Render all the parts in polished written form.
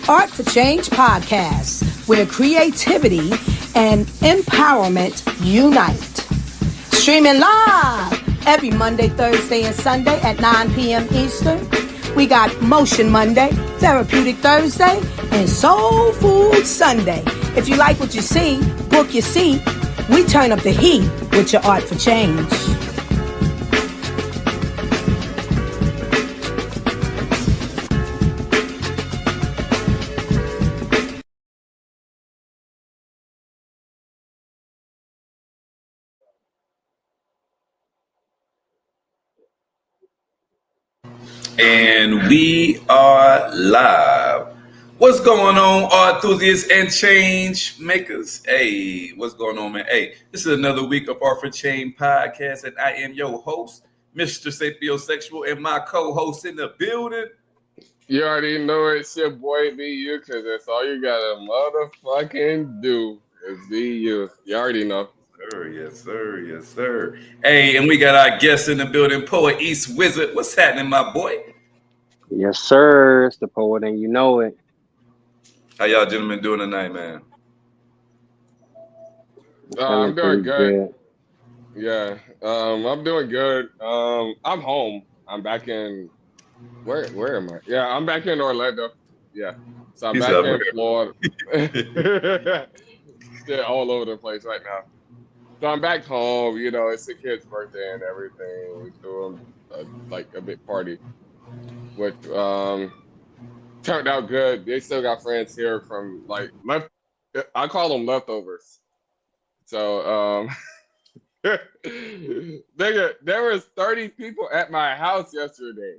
Art for Change podcast, where creativity and empowerment unite. Streaming live every Monday, Thursday, and Sunday at 9 p.m. Eastern. We got Motion Monday, Therapeutic Thursday, and Soul Food Sunday. If you like what you see, book your seat. We turn up the heat with your Art for Change. And we are live. What's going on, art enthusiasts and change makers? Hey, what's going on, man? Hey, this is another week of Art for Change podcast, and I am your host, Mr. Sapiosexual, and my co-host in the building. You already know it's your boy Be You, because that's all you gotta motherfucking do is be you. You already know. Yes, sir. Hey, and we got our guest in the building, Poet East Wizard. What's happening, my boy? Yes, sir. It's the poet, and you know it. How y'all gentlemen doing tonight, man? I'm doing good. Yeah, I'm doing good. I'm home. I'm back in. Where am I? Yeah, I'm back in Orlando. Yeah, so I'm back in Florida. Still all over the place right now. So I'm back home. You know, it's the kid's birthday and everything. We threw like a big party, which turned out good. They still got friends here from like I call them leftovers. So there was 30 people at my house yesterday.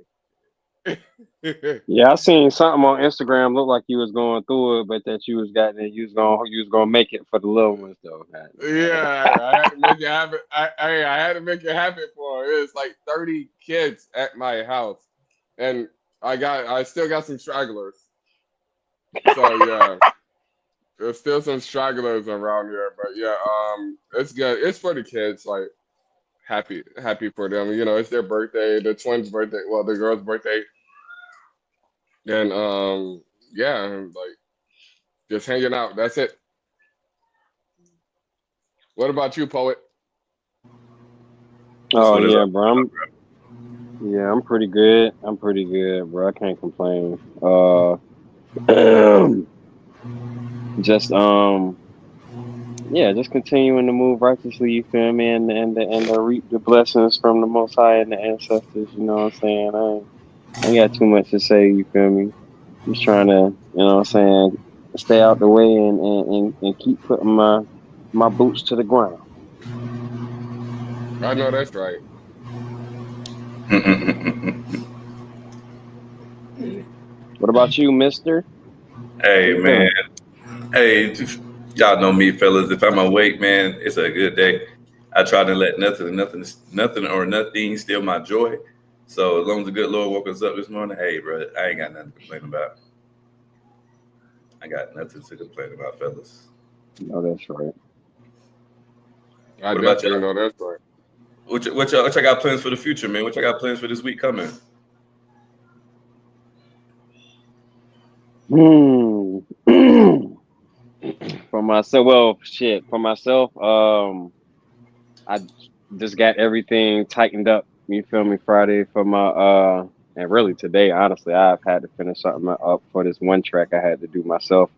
Yeah, I seen something on Instagram. Looked like you was going through it, but that you was gonna make it for the little ones though. Yeah, I had to make it happen. I had to make it happen for her. It was like 30 kids at my house, and I still got some stragglers. So yeah, there's still some stragglers around here, but yeah, it's good. It's for the kids, like happy for them. You know, it's their birthday, the twins' birthday, well, the girl's birthday. And yeah, like just hanging out. That's it. What about you, Poet? Oh yeah, bro. I'm pretty good. Bro. I can't complain. Just just continuing to move righteously, you feel me, and reap the blessings from the Most High and the ancestors. You know what I'm saying? I ain't got too much to say. You feel me? Just trying to, you know what I'm saying, stay out the way and keep putting my boots to the ground. I know that's right. What about you, mister? Hey, man. Hey, y'all know me, fellas. If I'm awake, man, it's a good day. I try to let nothing or nothing steal my joy. So as long as the good Lord woke us up this morning, hey, bro, I ain't got nothing to complain about. I got nothing to complain about, fellas. No, that's right. I definitely know that's right. What y'all got plans for the future, man? What y'all got plans for this week coming? For myself, I just got everything tightened up. You feel me? Friday for my and really today, honestly, I've had to finish something up for this one track I had to do myself.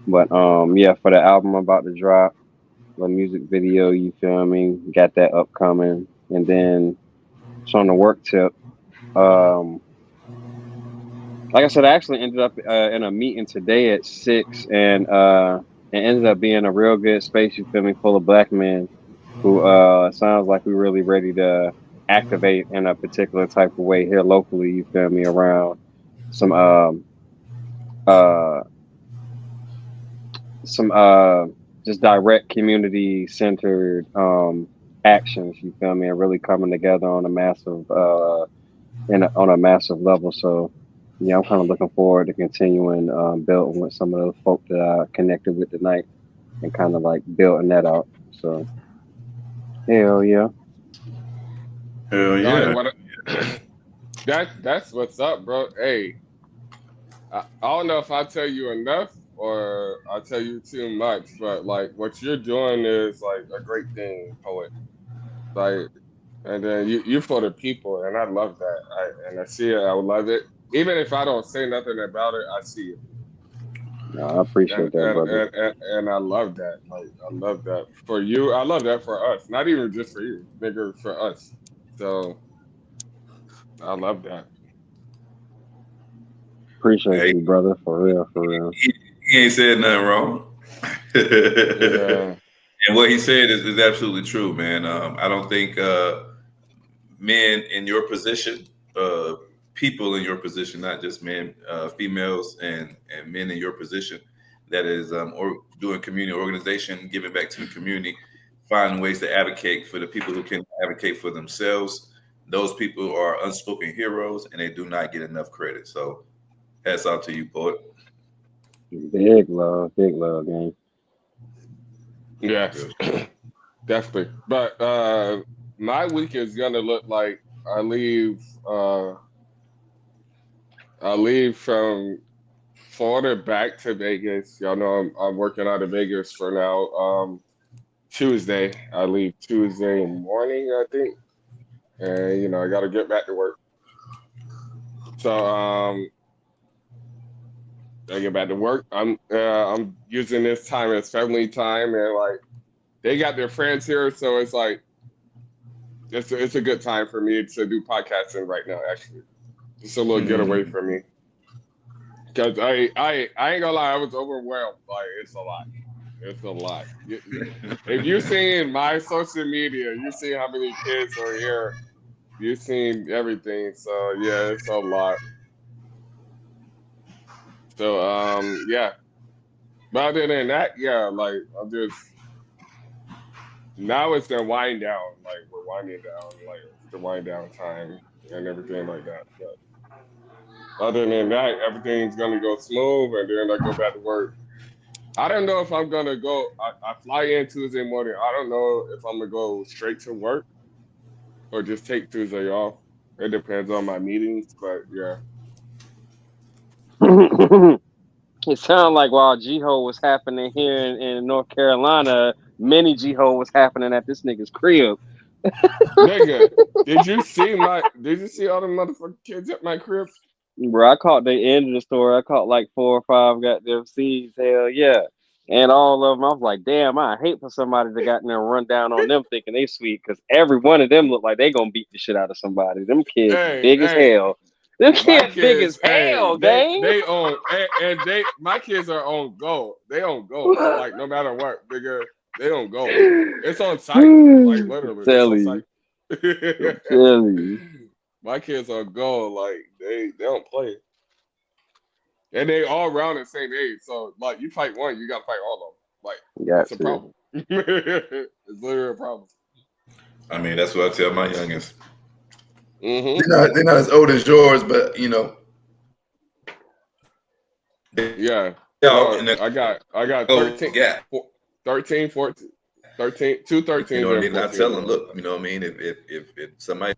But for the album I'm about to drop, the music video, you feel me? Got that upcoming, and then it's on the work tip. Like I said, I actually ended up in a meeting today at 6, and it ended up being a real good space. You feel me? Full of black men who sounds like we're really ready to activate in a particular type of way here locally. You feel me? Around some just direct community centered actions. You feel me? And really coming together on a massive on a massive level. So yeah, I'm kind of looking forward to continuing building with some of the folk that I connected with tonight and kind of like building that out. So hell yeah. Hell yeah. That's what's up, bro. Hey, I don't know if I tell you enough or I tell you too much, but like what you're doing is like a great thing, poet. Like, and then you for the people, and I love that. I see it. I love it. Even if I don't say nothing about it, I see it, No, I appreciate that, brother. and I love that. Like, I love that for you. I love that for us. Not even just for you, nigga, for us. So I love that. Appreciate you, brother. For real, for real. He ain't said nothing wrong. Yeah. And what he said is absolutely true, man. I don't think men in your position, people in your position, not just men, females and men in your position, that is or doing community organization, giving back to the community, finding ways to advocate for the people who can advocate for themselves. Those people are unspoken heroes, and they do not get enough credit. So, hats out to you, poet. Big love, gang. Yes, definitely. But my week is gonna look like I leave from Florida back to Vegas. Y'all know I'm working out of Vegas for now. Tuesday. I leave Tuesday morning, I think. And I gotta get back to work. So I get back to work. I'm using this time as family time, and like they got their friends here, so it's like it's a good time for me to do podcasting right now. Actually, just a little getaway for me, because I ain't gonna lie, I was overwhelmed. Like it's a lot. It's a lot. If you've seen my social media, you've seen how many kids are here. You've seen everything. So yeah, it's a lot. So yeah. But other than that, yeah, like I'm just now it's the wind down. Like we're winding down, like it's the wind down time and everything like that. But other than that, everything's gonna go smooth, and then I go back to work. I don't know if I'm gonna go. I fly in Tuesday morning. I don't know if I'm gonna go straight to work or just take Tuesday off. It depends on my meetings, but yeah. It sounded like while G-Ho was happening here in North Carolina, mini G-Ho was happening at this nigga's crib. Nigga, did you see all the motherfucking kids at my crib? Bro, I caught the end of the story. I caught like 4 or 5 goddamn C's. Hell yeah. And all of them, I was like, damn, I hate for somebody to got there run down on them thinking they sweet, because every one of them look like they gonna beat the shit out of somebody. Them kids big as hell. Them kids big as hell, gang. They own, and my kids are on go. They on go. Like no matter what, bigger, they on go. It's on site, like literally. It's on site. My kids are go, like they don't play. And they all around the same age. So like you fight one, you gotta fight all of them. Like it's a problem. It's literally a problem. I mean, that's what I tell my youngest. Mm-hmm. They're not as old as yours, but Yeah. I got 13, gap. 13, 14, 13, 2 13. You know what I mean? Not telling. Look, you know what I mean? If somebody,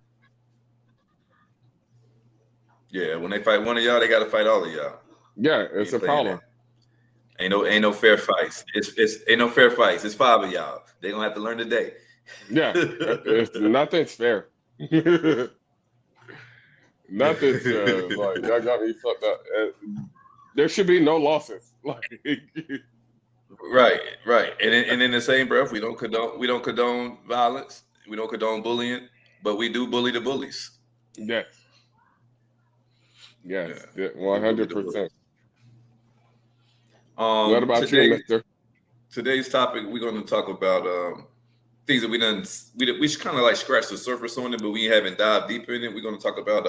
yeah, when they fight one of y'all, they got to fight all of y'all. Yeah, it's a problem. Ain't no fair fights. It's ain't no fair fights. It's 5 of y'all. They gonna have to learn today. Yeah, nothing's fair. Nothing's like y'all got me fucked up. There should be no losses. Like right. And in the same breath, we don't condone violence. We don't condone bullying, but we do bully the bullies. Yes. 100%. What about you, Mister? Today's topic, we're going to talk about things that we should kind of like scratch the surface on it, but we haven't dived deep in it. We're going to talk about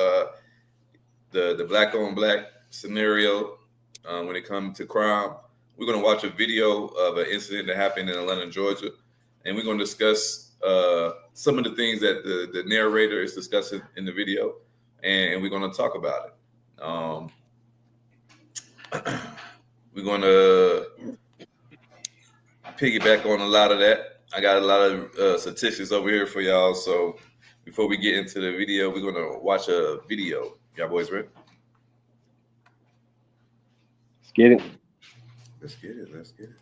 the black on black scenario when it comes to crime. We're going to watch a video of an incident that happened in Atlanta, Georgia, and we're going to discuss some of the things that the narrator is discussing in the video, and we're going to talk about it. We're going to piggyback on a lot of that. I got a lot of statistics over here for y'all. So before we get into the video, we're going to watch a video. Y'all boys ready? Let's get it. Let's get it. Let's get it.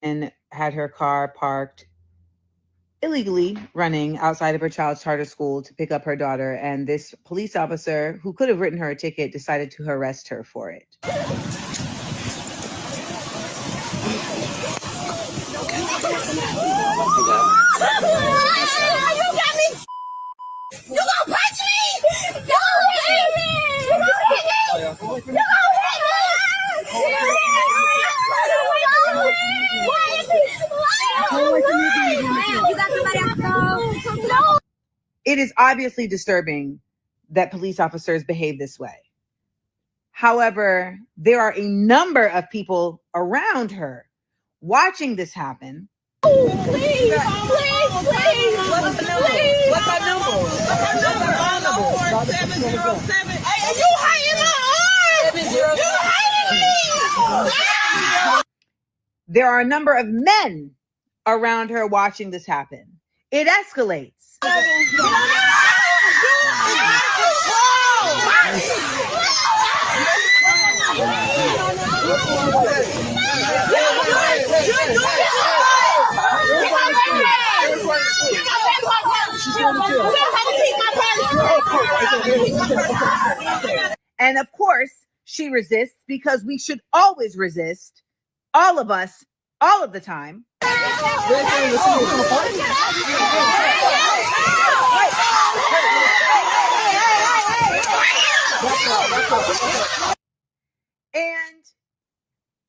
And had her car parked illegally running outside of her child's charter school to pick up her daughter. And this police officer, who could have written her a ticket, decided to arrest her for it. You gonna punch me? You gonna hit me? You gonna hit me? You gonna hit me? It is obviously disturbing that police officers behave this way. However, there are a number of people around her watching this happen. Please, please, please. What's the number? What's our number? What's our number? 707. Hey, you hiding my arm? You hiding me? There are a number of men around her watching this happen. It escalates. And of course, she resists because we should always resist, all of us, all of the time. And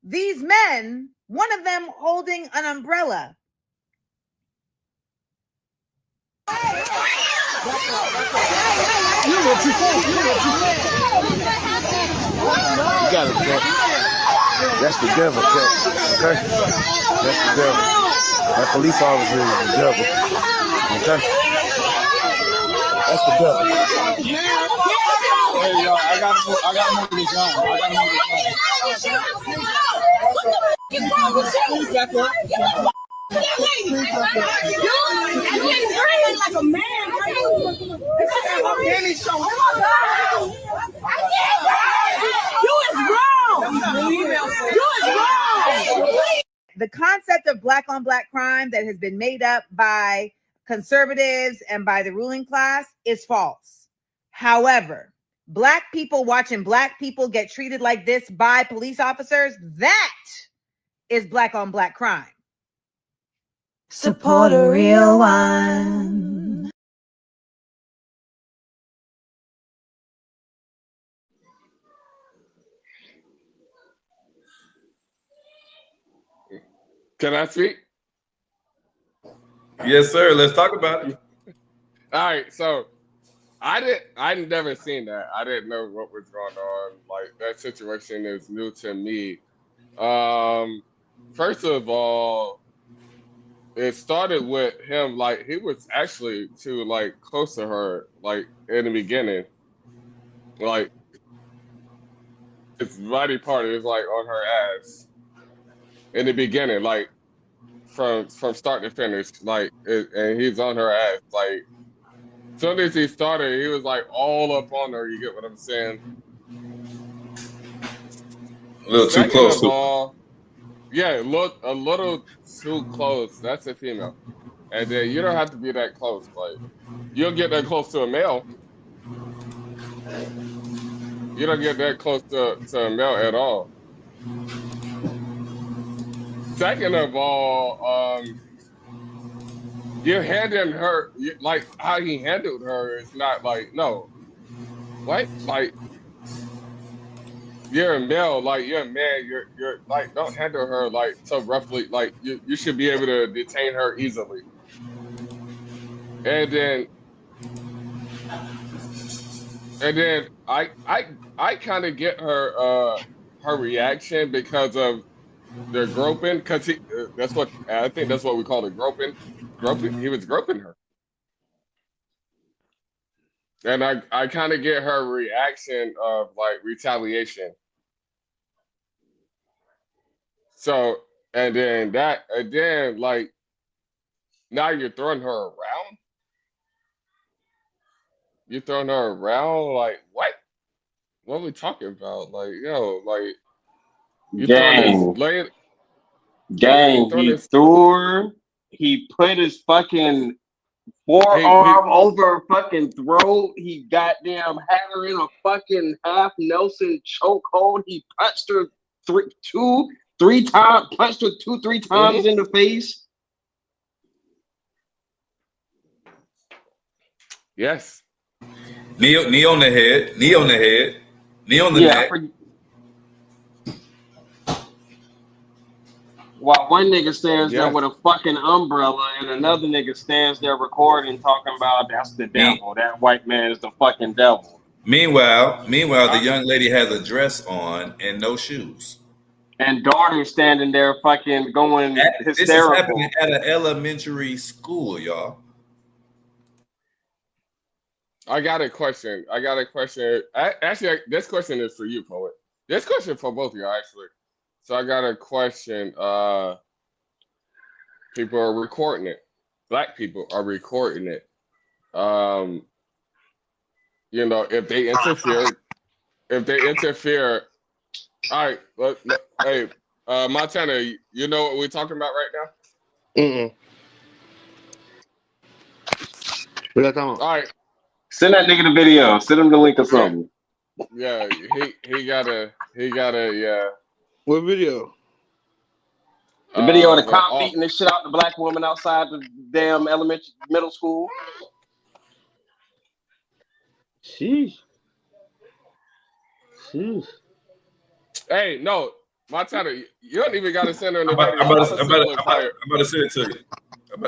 these men, one of them holding an umbrella. You got it, bro. That's the devil, okay? That's the devil. That police officer is the devil. Okay? That's the devil. Hey, yo, I gotta move this on. Like a man, The concept of black on black crime that has been made up by conservatives and by the ruling class is false. However, black people watching black people get treated like this by police officers, that is black on black crime. Support a real one. Can I speak? Yes, sir. Let's talk about it. All right, so I'd never seen that. I didn't know what was going on. Like, that situation is new to me. First of all, it started with him, like, he was actually too, like, close to her, like, in the beginning. Like, his body part is, like, on her ass. In the beginning, like, from start to finish, like, and he's on her ass. Like, as soon as he started, he was, like, all up on her, you get what I'm saying? A little too close. Yeah, look a little too close. That's a female. And then you don't have to be that close. Like, you'll get that close to a male. You don't get that close to a male at all. Second of all, you're handing her, like, how he handled her is not like, no. What? Like, you're a male, like, you're a man, you're like, don't handle her, like, so roughly. Like, you should be able to detain her easily. And then I kind of get her reaction because of the groping, because that's what I think that's what we call it, groping. He was groping her. And I kind of get her reaction of like retaliation. So, and then like now you're throwing her around. You're throwing her around like what? What are we talking about? Like, yo, like you throwing this lady. Gang, he put his fucking forearm over her fucking throat. He goddamn had her in a fucking half Nelson chokehold. He punched her three times, punched her 2-3 times in the face. Yes. Knee on the head, knee on the head, knee on the neck. While one nigga stands there with a fucking umbrella and another nigga stands there recording, talking about that's the devil. That white man is the fucking devil. Meanwhile, the young lady has a dress on and no shoes. And daughter standing there fucking going hysterical. This is happening at an elementary school, y'all. I got a question. Actually, this question is for you, Poet. This question for both of you, actually. So I got a question. People are recording it. Black people are recording it. You know, if they interfere. All right. Hey, Montana, you know what we're talking about right now? What are talking about? All right. Send that nigga the video. Send him the link or something. Yeah, he gotta, yeah. What video? The video of the cop beating the shit out the black woman outside the damn middle school. Sheesh. Hey, no, Montana, you don't even gotta send her the I'm video. about to send it to you. I'm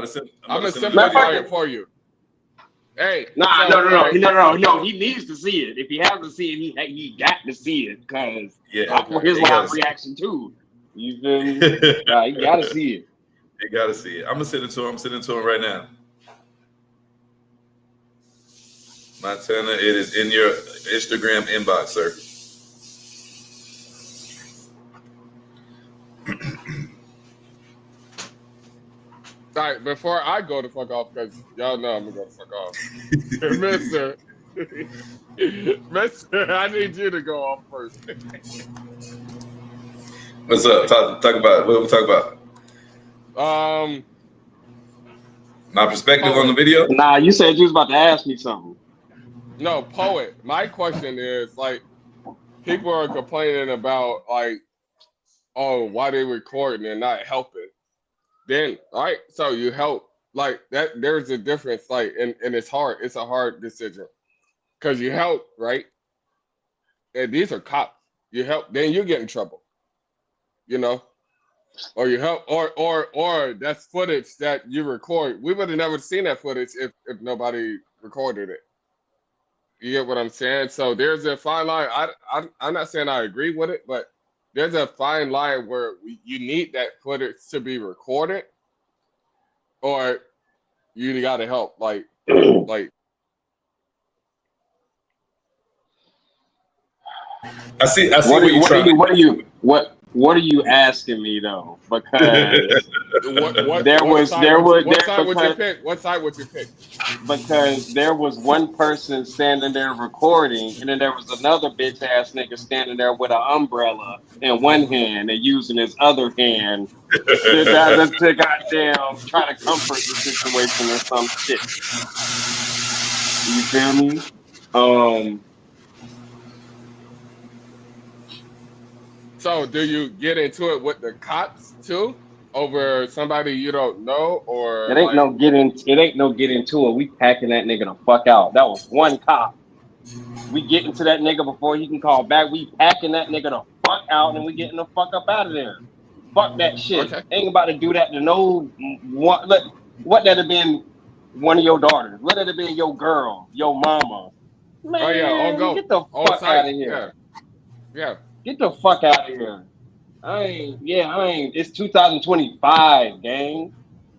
gonna simplify it for you. Hey, no. He needs to see it. If he hasn't seen it, he got to see it because his live reaction too. You feel me? He gotta see it. He gotta see it. I'm gonna send it to him. I'm sending it to him right now. Montana, it is in your Instagram inbox, sir. All right, before I go to fuck off, because y'all know I'm gonna go to fuck off. Mister, I need you to go off first. What's up? Talk about what we talk about. My perspective on the video. Nah, you said you was about to ask me something. No, Poet. My question is like, people are complaining about like, oh, why they recording and not helping. Then, all right, so you help like that. There's a difference, like, and it's hard. It's a hard decision because you help, right? And these are cops. You help, then you get in trouble, you know, or you help, or that's footage that you record. We would have never seen that footage if nobody recorded it. You get what I'm saying? So there's a fine line. I'm not saying I agree with it, but there's a fine line where you need that footage to be recorded, or you got to help. Like. I see. What are you asking me though? Because what side would you pick? Because there was one person standing there recording, and then there was another bitch ass nigga standing there with an umbrella in one hand and using his other hand to goddamn try to comfort the situation or some shit. You feel me? So do you get into it with the cops too, over somebody you don't know, or it ain't no get into it. We packing that nigga the fuck out. That was one cop. We getting to that nigga before he can call back. We packing that nigga the fuck out, and we getting the fuck up out of there. Fuck that shit. Okay. Ain't about to do that to no one. What that have been one of your daughters? Let it have been your girl, your mama. Man, get the fuck out of here. Yeah. Get the fuck out of here. I ain't. It's 2025, gang.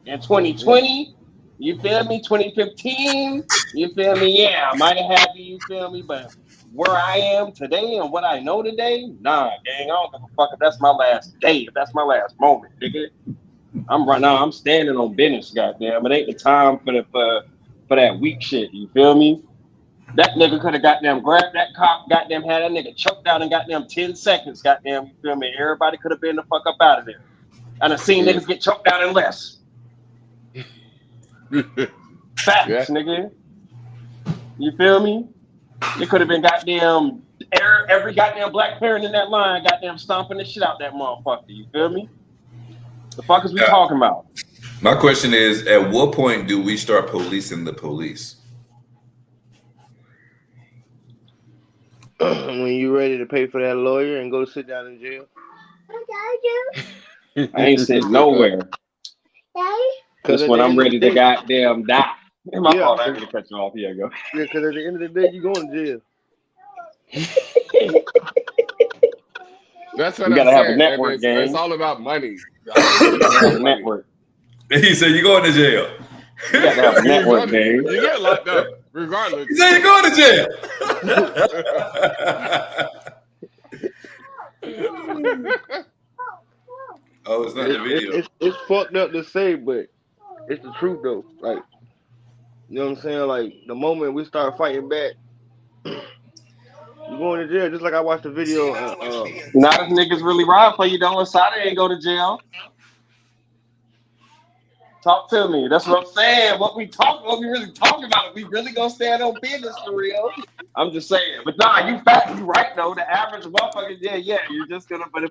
In 2020, You feel me? 2015. You feel me? Yeah, I might have had you feel me? But where I am today and what I know today, nah, gang, I don't give a fuck if that's my last day, if that's my last moment, nigga. I'm right now. I'm standing on business, goddamn. It ain't the time for that weak shit. You feel me? That nigga could have goddamn grabbed that cop, goddamn had that nigga choked out in goddamn 10 seconds, goddamn. You feel me? Everybody could have been the fuck up out of there. And I've seen niggas get choked out in less. Facts, nigga. You feel me? It could have been goddamn every goddamn black parent in that line, goddamn stomping the shit out that motherfucker. You feel me? The fuck is we talking about? My question is, at what point do we start policing the police? When you ready to pay for that lawyer and go sit down in jail. I ain't sitting nowhere. Because when I'm ready to goddamn die. My fault, I didn't cut you off. Here you go. Yeah, because at the end of the day, you're going to jail. That's what you I'm gotta saying. Have a network, gang. It's all about money. Have a network. He said you're going to jail. You gotta have a network, gang. You get locked up, regardless. He said you're going to jail. Oh, it's not the video. It's fucked up to say, but it's the truth though. Like, you know what I'm saying? Like, the moment we start fighting back, you're going to jail. Just like I watched the video. Not if niggas really ride for you, don't. Asada ain't go to jail. Talk to me. That's what I'm saying. What we really talking about? We really gonna stand on business for real? I'm just saying. But nah, you right though. The average motherfucker, yeah. You're just gonna. But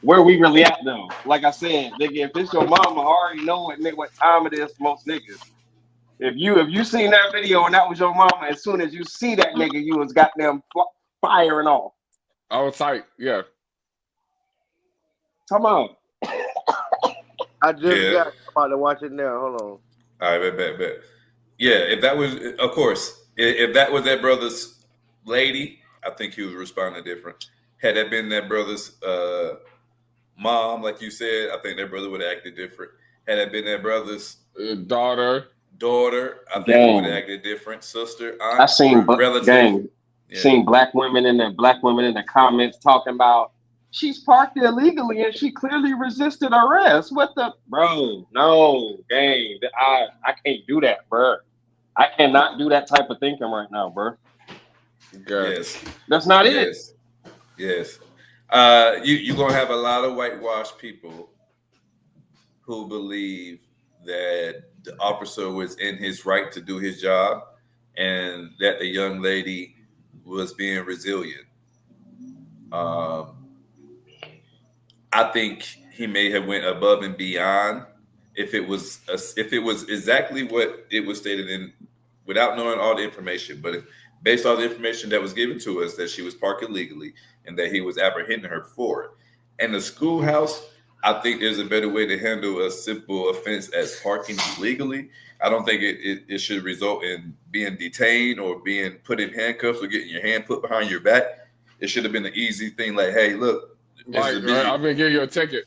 where we really at though? Like I said, nigga, if it's your mama, I already know what time it is for most niggas. If you seen that video and that was your mama, as soon as you see that nigga, you was goddamn firing off. I was tight, yeah. Come on. I just got about to watch it now. Hold on. All right, bet. Yeah, if that was, of course, if that was that brother's lady, I think he was responding different. Had that been that brother's mom, like you said, I think that brother would have acted different. Had that been that brother's daughter, I think he would have acted different. Sister, aunt, I seen relative. Seen black women in the comments talking about she's parked illegally and she clearly resisted arrest. What the bro? No, gang. I can't do that, bro. I cannot do that type of thinking right now, bro. Yes, that's not it. Yes. You're gonna have a lot of whitewashed people who believe that the officer was in his right to do his job and that the young lady was being resilient. I think he may have went above and beyond if it was exactly what it was stated in, without knowing all the information. But based on the information that was given to us, that she was parked illegally and that he was apprehending her for it. And the schoolhouse, I think there's a better way to handle a simple offense as parking illegally. I don't think it should result in being detained or being put in handcuffs or getting your hand put behind your back. It should have been an easy thing like, hey, look, I'm going to give you a ticket.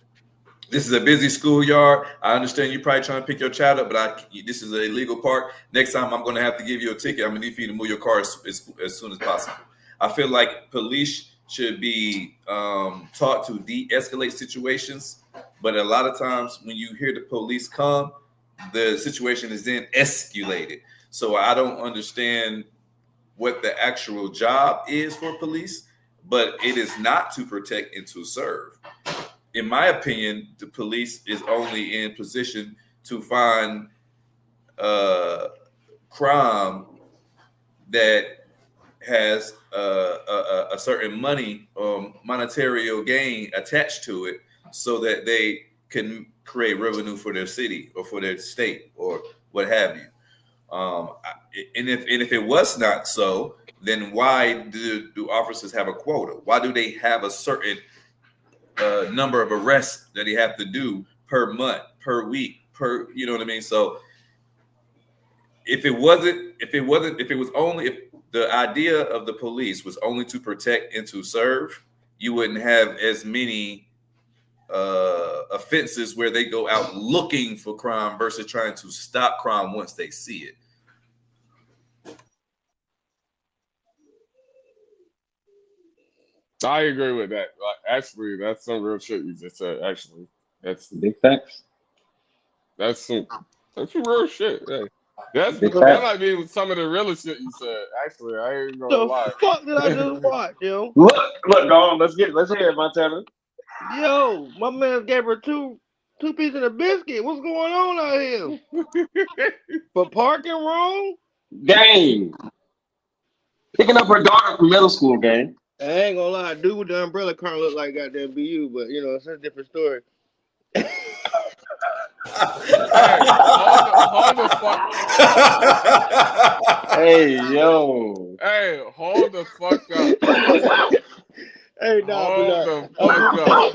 This is a busy schoolyard. I understand you're probably trying to pick your child up, but this is an illegal park. Next time I'm going to have to give you a ticket. I'm going to need for you to move your car as soon as possible. I feel like police should be taught to de-escalate situations, but a lot of times when you hear the police come, the situation is then escalated. So I don't understand what the actual job is for police, but it is not to protect and to serve. In my opinion, the police is only in position to find crime that has a certain money or monetary gain attached to it, so that they can create revenue for their city or for their state or what have you. And if it was not so, then why do officers have a quota? Why do they have a certain number of arrests that they have to do per month, per week, you know what I mean? So if the idea of the police was only to protect and to serve, you wouldn't have as many offenses where they go out looking for crime versus trying to stop crime once they see it. I agree with that. Like, actually, that's some real shit you just said. Actually, that's Big facts. some real shit. Yeah. Big That facts. might be some of the realest shit you said. Actually, I ain't gonna The lie. fuck did I just watch, yo? Look, go on. Let's hear it, Montana. Yo, my man gave her two pieces of biscuit. What's going on out here? For parking wrong? Gang. Picking up her daughter from middle school, gang. I ain't gonna lie, dude with the umbrella car look like goddamn BU, but you know, it's a different story. Hey, hold the fuck. Hey, yo. Hey, hold the fuck up. Hey, Hold nah, the but fuck nah, up.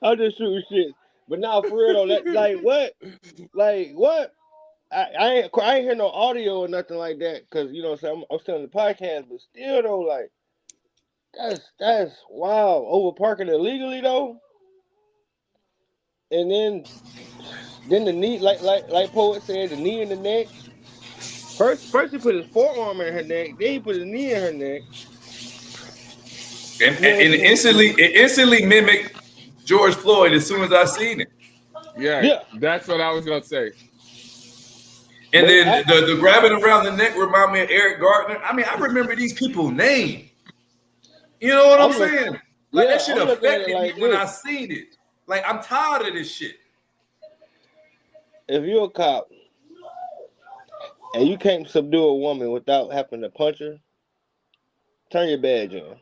I'm just shooting shit. But now for real though, that like what? Like what? I ain't hear no audio or nothing like that because you know what I'm saying, I'm still in the podcast, but still though, like that's wow. Over parking illegally though. And then the knee, like Poet said, the knee in the neck. First he put his forearm in her neck, then he put his knee in her neck. And it instantly mimicked George Floyd as soon as I seen it. Yeah, that's what I was gonna say. And then the grabbing around the neck remind me of Eric Gardner. I mean, I remember these people's names. You know what I'm saying? Like that shit affected me when I seen it. Like I'm tired of this shit. If you're a cop and you can't subdue a woman without having to punch her, turn your badge in.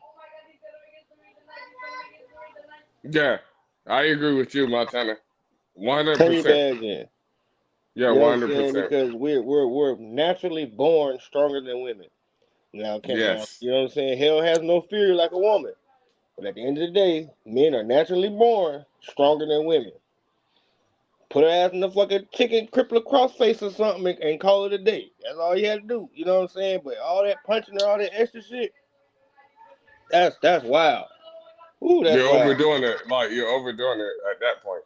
Yeah, I agree with you, Montana. 100%. Turn your badge in. Yeah, you know 100%. Because we're naturally born stronger than women. Now, Yes. you know what I'm saying? Hell has no fury like a woman. But at the end of the day, men are naturally born stronger than women. Put her ass in the fucking chicken crippler crossface or something and call it a day. That's all you had to do. You know what I'm saying? But all that punching and all that extra shit, that's wild. Ooh, that's You're wild. overdoing it. Like you're overdoing it at that point.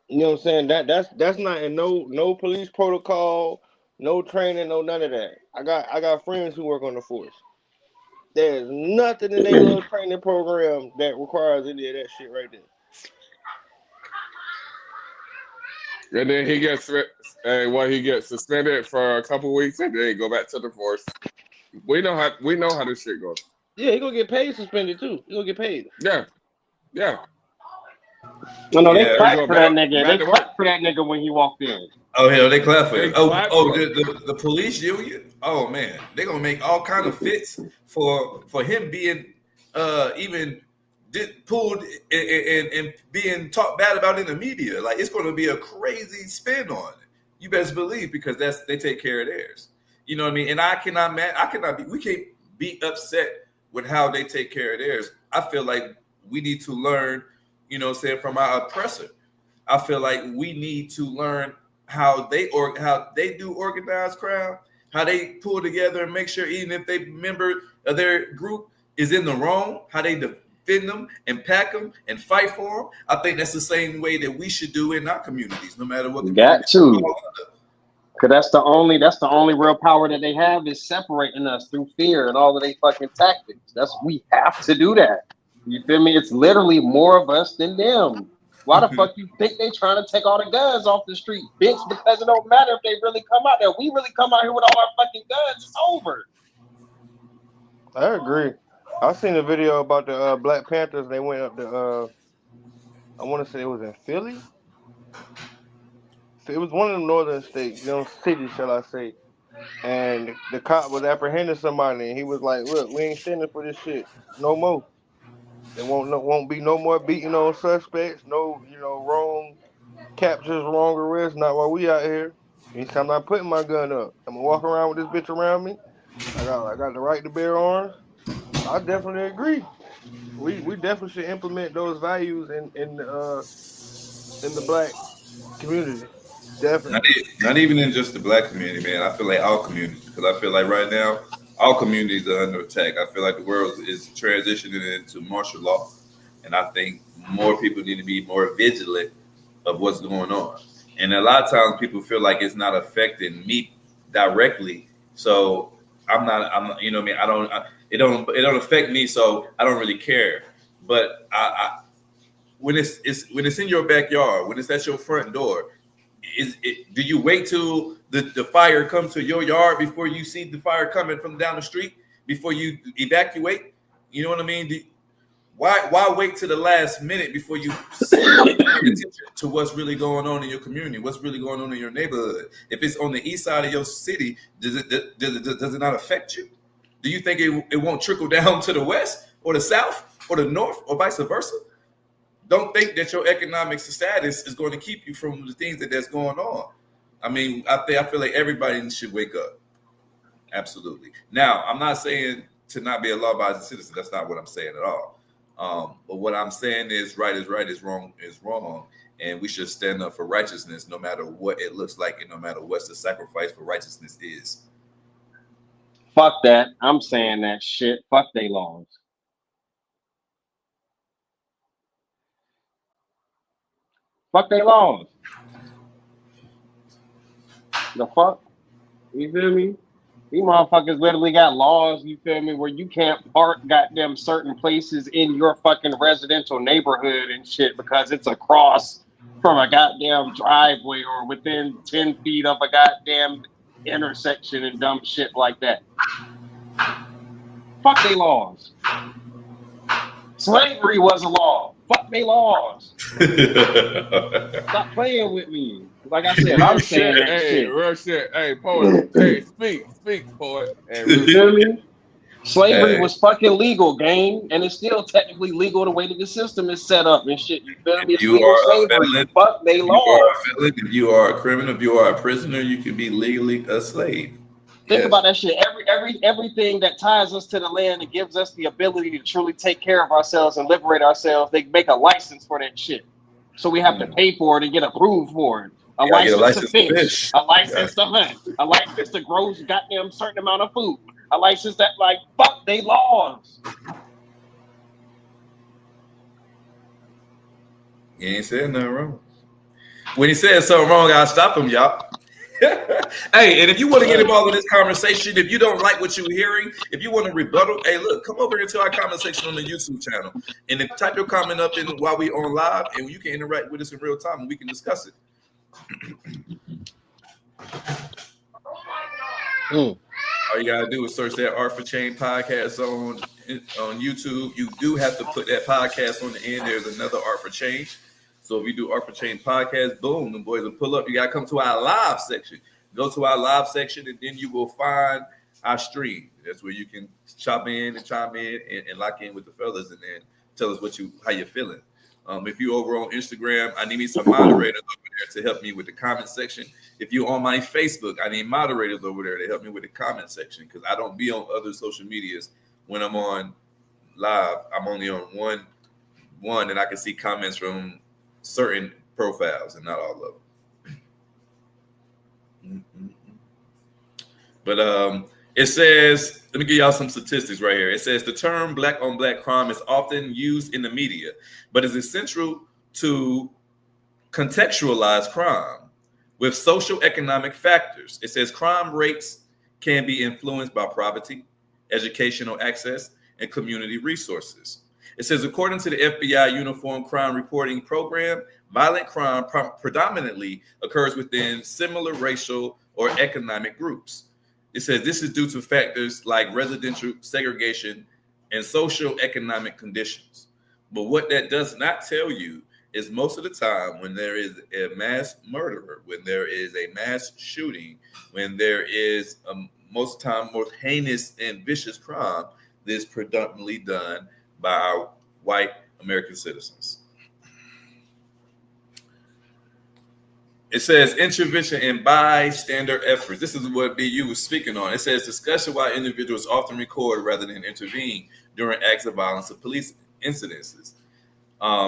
You know what I'm saying? That's not in no police protocol, no training, no none of that. I got friends who work on the force. There's nothing in their little training program that requires any of that shit right there. And then he gets suspended for a couple weeks and then go back to the force. We know how this shit goes. Yeah, he gonna get paid suspended too. He gonna get paid. Yeah. No, they clapped for that nigga. They clapped for that nigga when he walked in. Oh hell, they clap for it. The police union. Oh man, they gonna make all kind of fits for him being even pulled and being talked bad about in the media. Like it's gonna be a crazy spin on it. You best believe because they take care of theirs. You know what I mean? And we can't be upset with how they take care of theirs. I feel like we need to learn, you know, say from our oppressor. I feel like we need to learn how they do organized crime, how they pull together and make sure even if they member of their group is in the wrong, how they defend them and pack them and fight for them. I think that's the same way that we should do in our communities, no matter what. Got to. Cause that's the only real power that they have is separating us through fear and all of their fucking tactics. We have to do that. You feel me? It's literally more of us than them. Why the fuck you think they trying to take all the guns off the street, bitch? Because it don't matter if they really come out there. We really come out here with all our fucking guns. It's over. I agree. I seen a video about the Black Panthers. They went up to I want to say it was in Philly. It was one of the northern states, cities, shall I say. And the cop was apprehending somebody, and he was like, "Look, we ain't standing for this shit no more. There won't be no more beating on suspects, no, wrong captures, wrong arrests, not while we out here. He said, I'm not putting my gun up. I'm gonna walk around with this bitch around me. I got the right to bear arms. I definitely agree. We definitely should implement those values in the black community. Definitely. Not even in just the black community, man. I feel like all communities, because I feel like right now all communities are under attack. I feel like the world is transitioning into martial law, and I think more people need to be more vigilant of what's going on. And a lot of times people feel like it's not affecting me directly. So I'm not, you know what I mean? It don't affect me. So I don't really care. But when it's in your backyard, when it's at your front door, do you wait till the fire comes to your yard before you see the fire coming from down the street, before you evacuate? You know what I mean? Why wait to the last minute before you pay attention to what's really going on in your community, what's really going on in your neighborhood? If it's on the east side of your city, does it not affect you? Do you think it won't trickle down to the west or the south or the north or vice versa? Don't think that your economic status is going to keep you from the things that's going on. I mean, I feel like everybody should wake up. Absolutely. Now, I'm not saying to not be a law-abiding citizen. That's not what I'm saying at all. But what I'm saying is right, is wrong, and we should stand up for righteousness no matter what it looks like and no matter what the sacrifice for righteousness is. Fuck that. I'm saying that shit. Fuck they laws. Fuck they laws. The fuck? You feel me? These motherfuckers literally got laws, you feel me, where you can't park goddamn certain places in your fucking residential neighborhood and shit because it's across from a goddamn driveway or within 10 feet of a goddamn intersection and dumb shit like that. Fuck they laws. Slavery was a law. Fuck they laws. Stop playing with me. Like I said, I'm saying that shit. Real shit. Hey, poet. Hey, speak, poet. Hey, you feel me? Slavery was fucking legal, gang, and it's still technically legal the way that the system is set up and shit. You feel me? It's legal slavery. Fuck they laws. If you are a criminal, if you are a prisoner, you can be legally a slave. Think about that shit. Everything that ties us to the land and gives us the ability to truly take care of ourselves and liberate ourselves, they make a license for that shit. So we have to pay for it and get approved for it. A license to fish, a license to hunt, a license to grow goddamn certain amount of food, a license that like fuck they laws. You ain't saying nothing wrong. When he says something wrong, I'll stop him, y'all. Hey, and if you want to get involved in this conversation, if you don't like what you're hearing, if you want to rebuttal, hey, look, come over into our comment section on the YouTube channel and then type your comment up in while we on live, and you can interact with us in real time and we can discuss it. All you gotta do is search that Art for Change podcast on YouTube. You do have to put that podcast on the end. There's another Art for Change. So if you do Art for Change podcast, boom, the boys will pull up. You gotta come to our live section. Go to our live section, and then you will find our stream. That's where you can chime in and lock in with the fellas, and then tell us how you're feeling. If you over on Instagram, I need some moderators over there to help me with the comment section. If you on my Facebook, I need moderators over there to help me with the comment section because I don't be on other social medias when I'm on live. I'm only on one, and I can see comments from certain profiles and not all of them. But it says, let me give y'all some statistics right here. It says the term black on black crime is often used in the media, but is essential to contextualize crime with social economic factors. It says crime rates can be influenced by poverty, educational access, and community resources. It says, according to the FBI Uniform Crime Reporting Program, violent crime predominantly occurs within similar racial or economic groups. It says this is due to factors like residential segregation and social economic conditions. But what that does not tell you is most of the time when there is a mass murderer, when there is a mass shooting, when there is most of the time most heinous and vicious crime, this is predominantly done by our white American citizens. It says intervention and bystander efforts. This is what BU was speaking on. It says discussion why individuals often record rather than intervene during acts of violence or police incidences.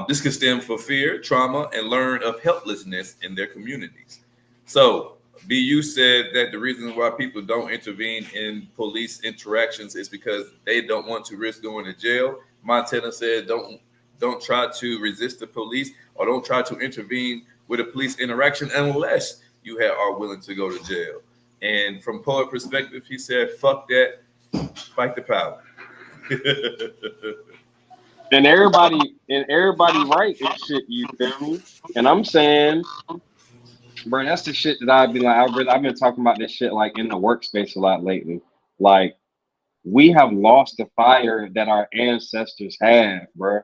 This could stem from fear, trauma, and learn of helplessness in their communities. So BU said that the reason why people don't intervene in police interactions is because they don't want to risk going to jail. Montana said don't don't try to resist the police or don't try to intervene with a police interaction unless you are willing to go to jail. And from poet perspective, he said, "Fuck that, fight the power." And everybody right and shit, you feel me? And I'm saying, bro, that's the shit that I've been talking about this shit like in the workspace a lot lately. Like, we have lost the fire that our ancestors had, bro.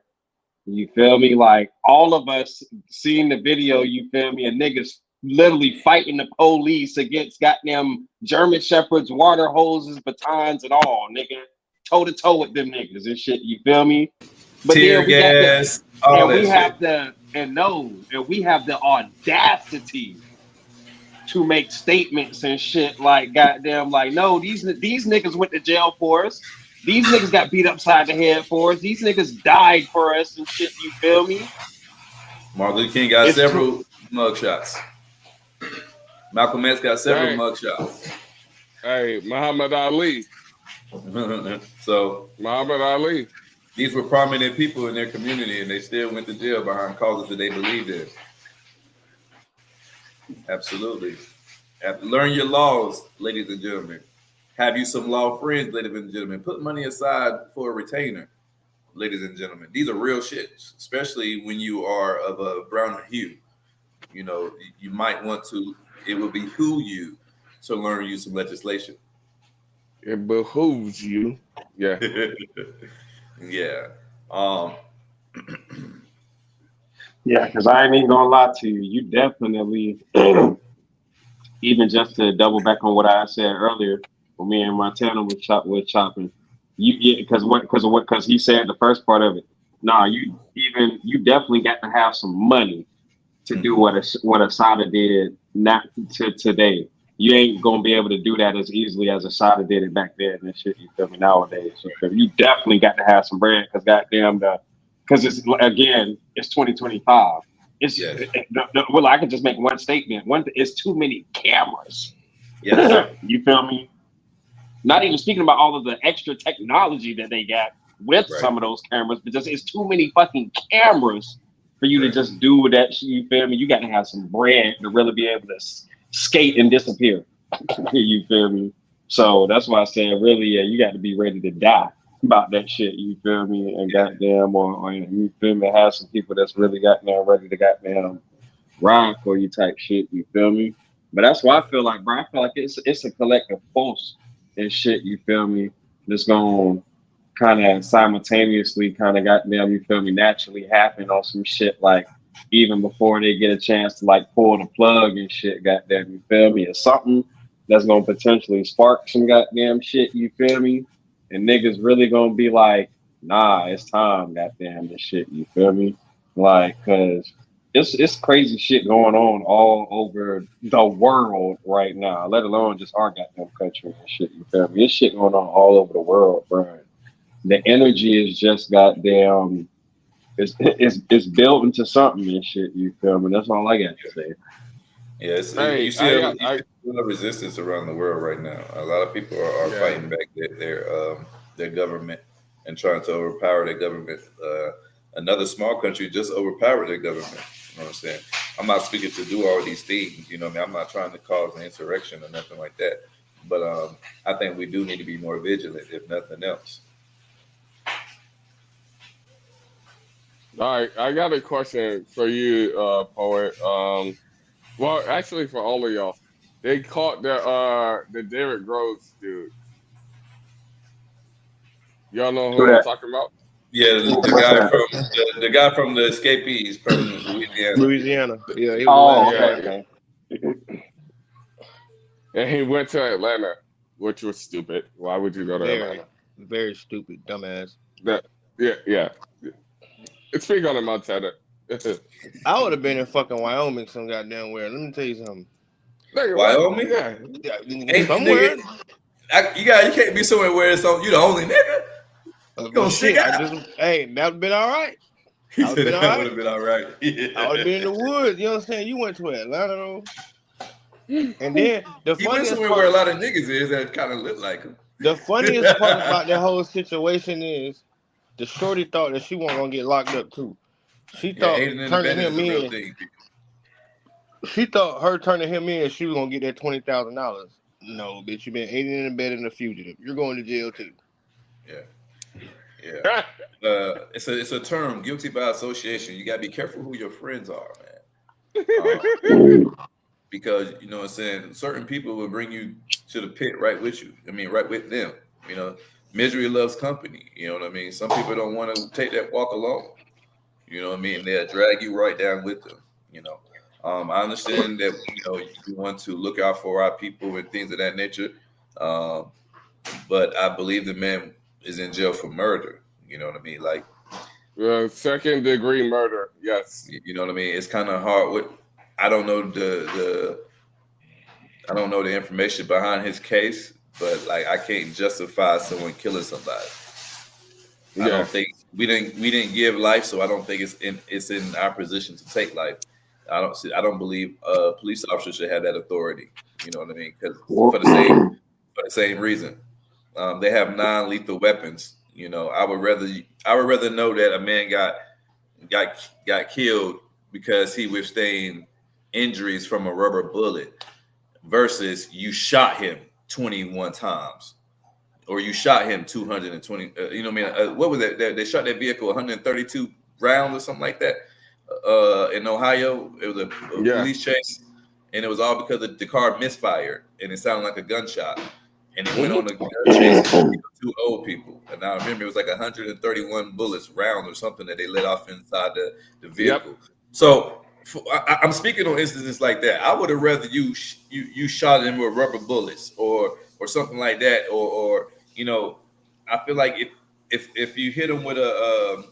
You feel me? Like, all of us seeing the video, you feel me? And niggas literally fighting the police against goddamn German shepherds, water hoses, batons, and all, nigga. Toe to toe with them niggas and shit, you feel me? But Tear then we gas, got all and we that have the audacity to make statements and shit like goddamn, like, no, these niggas went to jail for us. These niggas got beat upside the head for us. These niggas died for us and shit, you feel me? Martin Luther King got several mugshots. Malcolm X got several mugshots. Hey, Muhammad Ali. So Muhammad Ali. These were prominent people in their community, and they still went to jail behind causes that they believed in. Absolutely. Learn your laws, ladies and gentlemen. Have you some law friends, ladies and gentlemen. Put money aside for a retainer, ladies and gentlemen. These are real shit, especially when you are of a browner hue. You know, you might want to, it will behoove you to learn you some legislation. It behooves you. Yeah. Yeah. Yeah, because I ain't even gonna lie to you. You definitely, even just to double back on what I said earlier, when me and Montana was chopping, because he said the first part of it. Nah, you definitely got to have some money to do what Asada did not to today. You ain't gonna be able to do that as easily as Asada did it back then and shit. You feel me? Nowadays, you definitely got to have some bread because goddamn because it's 2025. Well, I can just make one statement. It's too many cameras. Yeah, you feel me? Not even speaking about all of the extra technology that they got with some of those cameras, but just it's too many fucking cameras for you to just do that shit. You feel me? You got to have some bread to really be able to skate and disappear. You feel me? So that's why I said, really, yeah, you got to be ready to die about that shit. You feel me? And goddamn, or you feel me? Have some people that's really goddamn ready to goddamn ride for you type shit. You feel me? But that's why I feel like, bro. I feel like it's a collective force and shit. You feel me? That's gonna kind of simultaneously kind of goddamn, you feel me, naturally happen on some shit like even before they get a chance to like pull the plug and shit, goddamn, you feel me? It's something that's gonna potentially spark some goddamn shit, you feel me? And niggas really gonna be like, nah, it's time, goddamn, this shit, you feel me? Like, cause it's crazy shit going on all over the world right now, let alone just our goddamn country and shit, you feel me? There's shit going on all over the world, bro. The energy is just goddamn, it's built into something and shit, you feel me? That's all I got to say. Yes, you see a resistance around the world right now. A lot of people are fighting back their government and trying to overpower their government. Another small country just overpowered their government. You know what I'm saying? I'm not speaking to do all these things. You know what I mean? I'm not trying to cause an insurrection or nothing like that. But I think we do need to be more vigilant, if nothing else. All right, I got a question for you, Poet. Well, actually, for all of y'all, they caught the Derrick Groves dude. Y'all know who I'm talking about? Yeah, the guy from the escapees from Louisiana. Louisiana. Yeah. He was okay. And he went to Atlanta, which was stupid. Why would you go to Atlanta? Very stupid, dumbass. Yeah. Speak on it, Montana. I would have been in fucking Wyoming some goddamn where. Let me tell you something. Wyoming? Yeah. Somewhere. You can't be somewhere where it's on you the only nigga. You gonna stick out. Hey, that would have been all right. That would have been all right. Yeah. I would have been in the woods. You know what I'm saying? You went to Atlanta though. And then the funniest part where a lot of niggas is that kind of look like him. The funniest part about that whole situation is the shorty thought that she wasn't gonna get locked up too. She Yeah, thought aiding and turning abetting is him a real in. thing. She thought her turning him in, she was gonna get that $20,000. No, bitch, you been aiding and abetting a fugitive. You're going to jail too. Yeah. It's a term, guilty by association. You gotta be careful who your friends are, man. Because you know what I'm saying, certain people will bring you to the pit right with you. I mean, right with them. You know, misery loves company. You know what I mean? Some people don't want to take that walk alone. You know what I mean? They'll drag you right down with them. You know, I understand that you want to look out for our people and things of that nature, but I believe the man is in jail for murder. You know what I mean? Like, second degree murder. Yes. you know what I mean? It's kind of hard. I don't know I don't know the information behind his case, but like I can't justify someone killing somebody. I don't think we didn't give life, so I don't think it's in our position to take life. I don't believe a police officer should have that authority. You know what I mean? Because for the same reason, they have non-lethal weapons. You know, I would rather know that a man got killed because he withstained injuries from a rubber bullet versus you shot him 21 times. Or you shot him 220. You know what I mean? What was that? They shot that vehicle 132 rounds or something like that in Ohio. It was a police chase, and it was all because the car misfired, and it sounded like a gunshot. And it went on a gun chase with two old people. And I remember it was like 131 bullets round or something that they let off inside the vehicle. Yep. So I'm speaking on instances like that. I would have rather you shot him with rubber bullets or something like that, or you know, I feel like if you hit him with a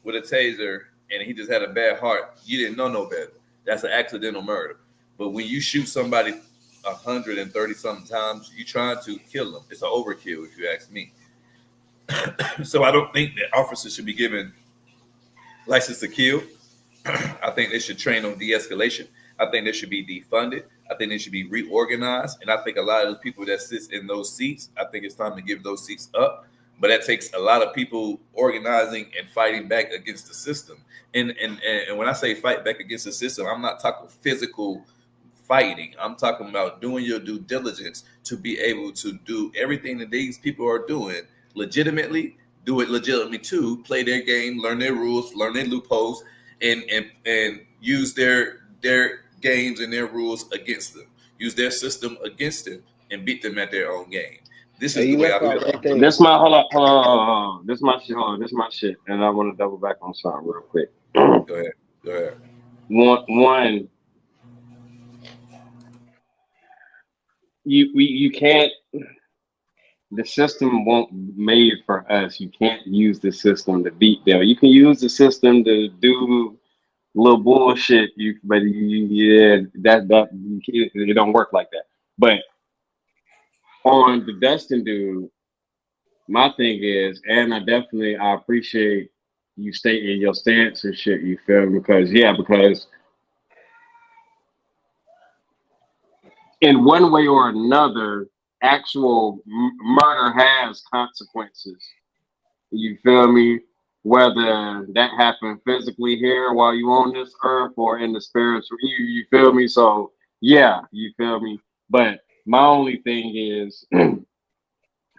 taser and he just had a bad heart, you didn't know no better. That's an accidental murder. But when you shoot somebody 130 something times, you trying to kill them. It's an overkill, if you ask me. So I don't think that officers should be given license to kill. I think they should train on de-escalation. I think they should be defunded. I think they should be reorganized. And I think a lot of those people that sit in those seats, I think it's time to give those seats up. But that takes a lot of people organizing and fighting back against the system. And when I say fight back against the system, I'm not talking physical fighting. I'm talking about doing your due diligence to be able to do everything that these people are doing legitimately, do it legitimately too, play their game, learn their rules, learn their loopholes, and use their games and their rules against them. Use their system against them and beat them at their own game. This is the way I feel. This my hold on. This my shit. And I want to double back on something real quick. Go ahead. One. You can't. The system won't be made for us. You can't use the system to beat them. You can use the system to do little bullshit. It don't work like that. But on the Dustin dude, my thing is, and I appreciate you stating your stance and shit. You feel me? Because in one way or another, actual murder has consequences. You feel me? Whether that happened physically here while you on this earth or in the spiritual, you feel me? So yeah, you feel me? But my only thing is, I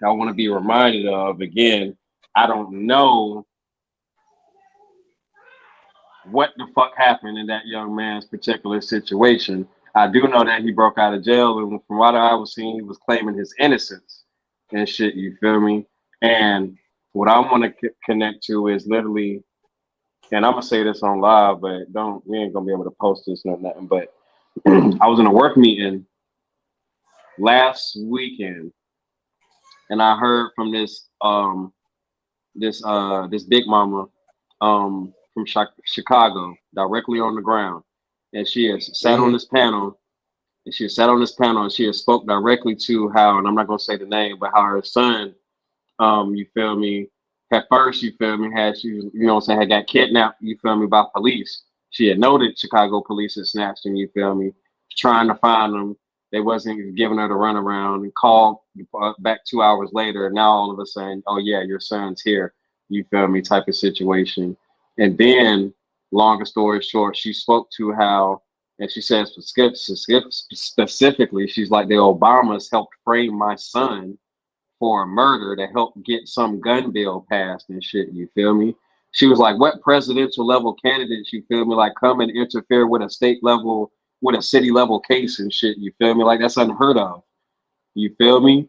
want to be reminded of, again, I don't know what the fuck happened in that young man's particular situation. I do know that he broke out of jail, and from what I was seeing, he was claiming his innocence and shit, you feel me? And what I want to connect to is literally, and I'm going to say this on live, but we ain't going to be able to post this or nothing, but I was in a work meeting last weekend, and I heard from this big mama from Chicago, directly on the ground, and she has sat on this panel, and she has spoke directly to how, and I'm not gonna say the name, but how her son, you feel me, at first, you feel me, had got kidnapped, you feel me, by police. She had noted Chicago police had snatched him, you feel me, trying to find him. They wasn't giving her the runaround, and called back 2 hours later. And now all of a sudden, oh yeah, your son's here. you feel me, type of situation. And then, longer story short, she spoke to how, and she said specifically, she's like, the Obamas helped frame my son for a murder to help get some gun bill passed and shit, you feel me? She was like, what presidential level candidates, you feel me, like come and interfere with a state level, with a city level case and shit, you feel me? Like that's unheard of, you feel me?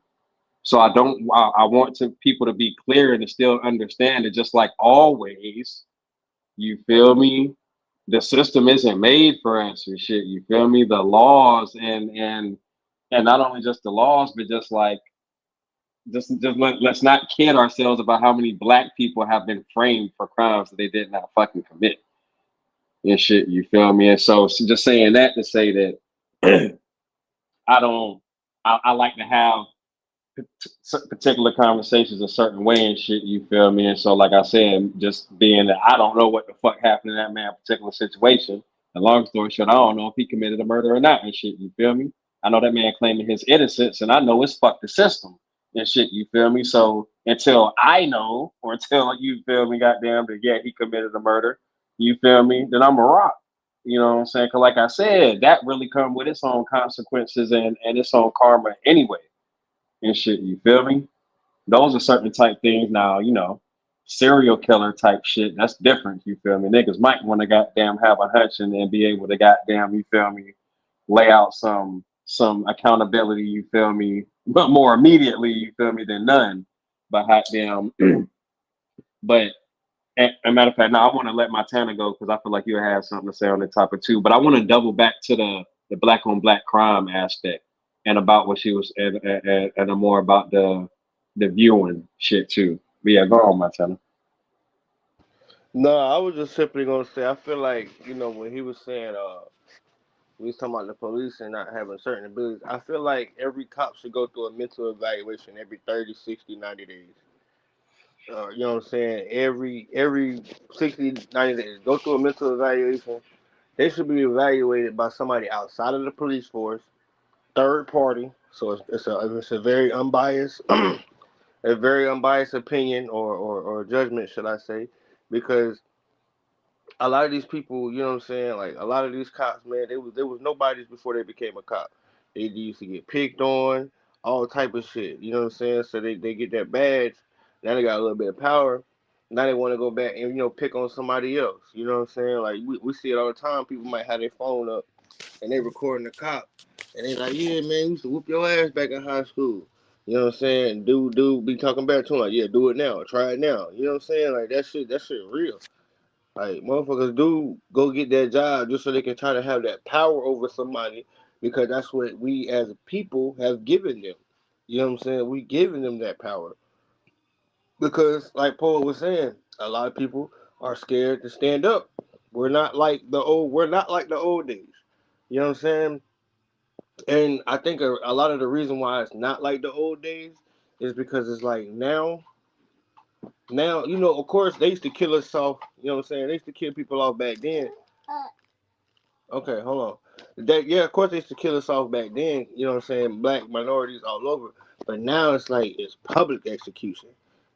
So I want people to be clear and to still understand that just like always, you feel me? The system isn't made for us and shit, you feel me? The laws and not only just the laws, but just like let's not kid ourselves about how many black people have been framed for crimes that they did not fucking commit and shit, you feel me? And so just saying that to say that I like to have particular conversations a certain way and shit, you feel me? And so like I said, just being that I don't know what the fuck happened in that man's particular situation, the long story short, I don't know if he committed a murder or not and shit, you feel me? I know that man claiming his innocence, and I know it's fuck the system and shit, you feel me? So until I know, or until you feel me, goddamn, that yeah, he committed a murder, you feel me, then I'm a rock. You know what I'm saying? Because like I said, that really come with its own consequences and its own karma anyway and shit, you feel me? Those are certain type things. Now, you know, serial killer type shit, that's different, you feel me? Niggas might want to goddamn have a hunch and be able to goddamn, you feel me, lay out some accountability, you feel me, but more immediately, you feel me, than none. But goddamn, but a matter of fact, now I want to let Montana go because I feel like you have something to say on the topic too. But I want to double back to the black on black crime aspect and about what she was and more about the viewing shit too. But yeah, go on, Montana. No, I was just simply gonna say I feel like, when he was saying we was talking about the police and not having certain abilities, I feel like every cop should go through a mental evaluation every 30, 60, 90 days. You know what I'm saying? Every 60, 90 days. Go through a mental evaluation. They should be evaluated by somebody outside of the police force, third party. So it's a very unbiased a very unbiased opinion or judgment, should I say, because a lot of these people, you know what I'm saying, like a lot of these cops, man, there was nobodies before they became a cop. They used to get picked on, all type of shit. You know what I'm saying? So they get that badge. Now they got a little bit of power. Now they want to go back and pick on somebody else. You know what I'm saying? Like we see it all the time. People might have their phone up and they recording the cop, and they like, yeah, man, we used to whoop your ass back in high school. You know what I'm saying? Dude be talking back to him like, yeah, do it now, try it now. You know what I'm saying? Like that shit real. Like motherfuckers do go get that job just so they can try to have that power over somebody because that's what we as a people have given them. You know what I'm saying? We giving them that power. Because like Paul was saying, a lot of people are scared to stand up. We're not like the old days. You know what I'm saying? And I think a lot of the reason why it's not like the old days is because it's like now, of course they used to kill us off, you know what I'm saying? They used to kill people off back then. Okay, hold on. Of course they used to kill us off back then, you know what I'm saying? Black minorities all over. But now it's like it's public execution.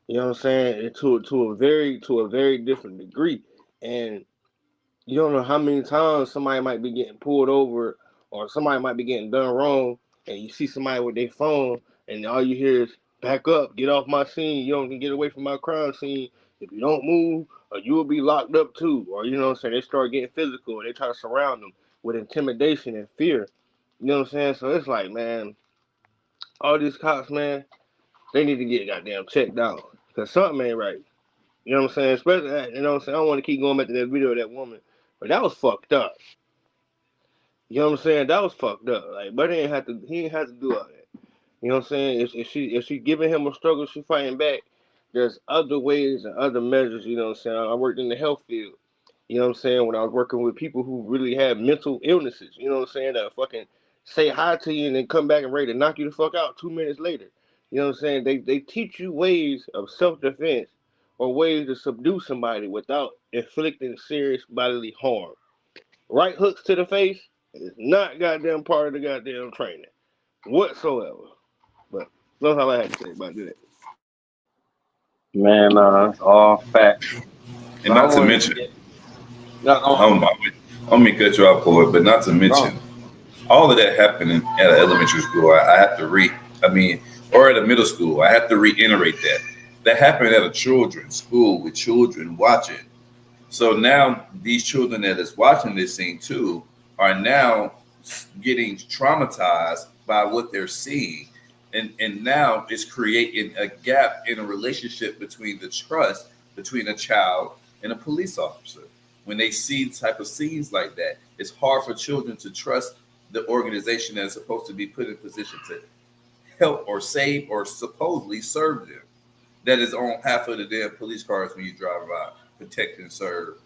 You know what I'm saying? And to a very different degree. And you don't know how many times somebody might be getting pulled over or somebody might be getting done wrong, and you see somebody with their phone, and all you hear is, back up, get off my scene, you don't get away from my crime scene. If you don't move, or you will be locked up too. Or, you know what I'm saying, they start getting physical, and they try to surround them with intimidation and fear. You know what I'm saying? So it's like, man, all these cops, man, they need to get goddamn checked out, because something ain't right. You know what I'm saying? Especially, you know what I'm saying? I don't want to keep going back to that video of that woman, but that was fucked up. You know what I'm saying? That was fucked up. Like, but he ain't have to do all that. You know what I'm saying? If she giving him a struggle, she fighting back. There's other ways and other measures. You know what I'm saying? I worked in the health field. You know what I'm saying? When I was working with people who really had mental illnesses. You know what I'm saying? That fucking say hi to you and then come back and ready to knock you the fuck out 2 minutes later. You know what I'm saying? They teach you ways of self-defense or ways to subdue somebody without inflicting serious bodily harm. Right hooks to the face is not goddamn part of the goddamn training whatsoever. But that's all I had to say about that. Man, it's all facts. So And I not to wanted to mention, get no, go on, I don't mean to cut you off, Boyd, but not to go on. mention all of that happening at an elementary school. I have to or at a middle school. I have to reiterate that happened at a children's school with children watching. So now these children that is watching this scene too are now getting traumatized by what they're seeing. And now it's creating a gap in a relationship between the trust between a child and a police officer. When they see type of scenes like that, it's hard for children to trust the organization that is supposed to be put in position to help or save or supposedly serve them. That is on half of the damn police cars when you drive around, protect and serve.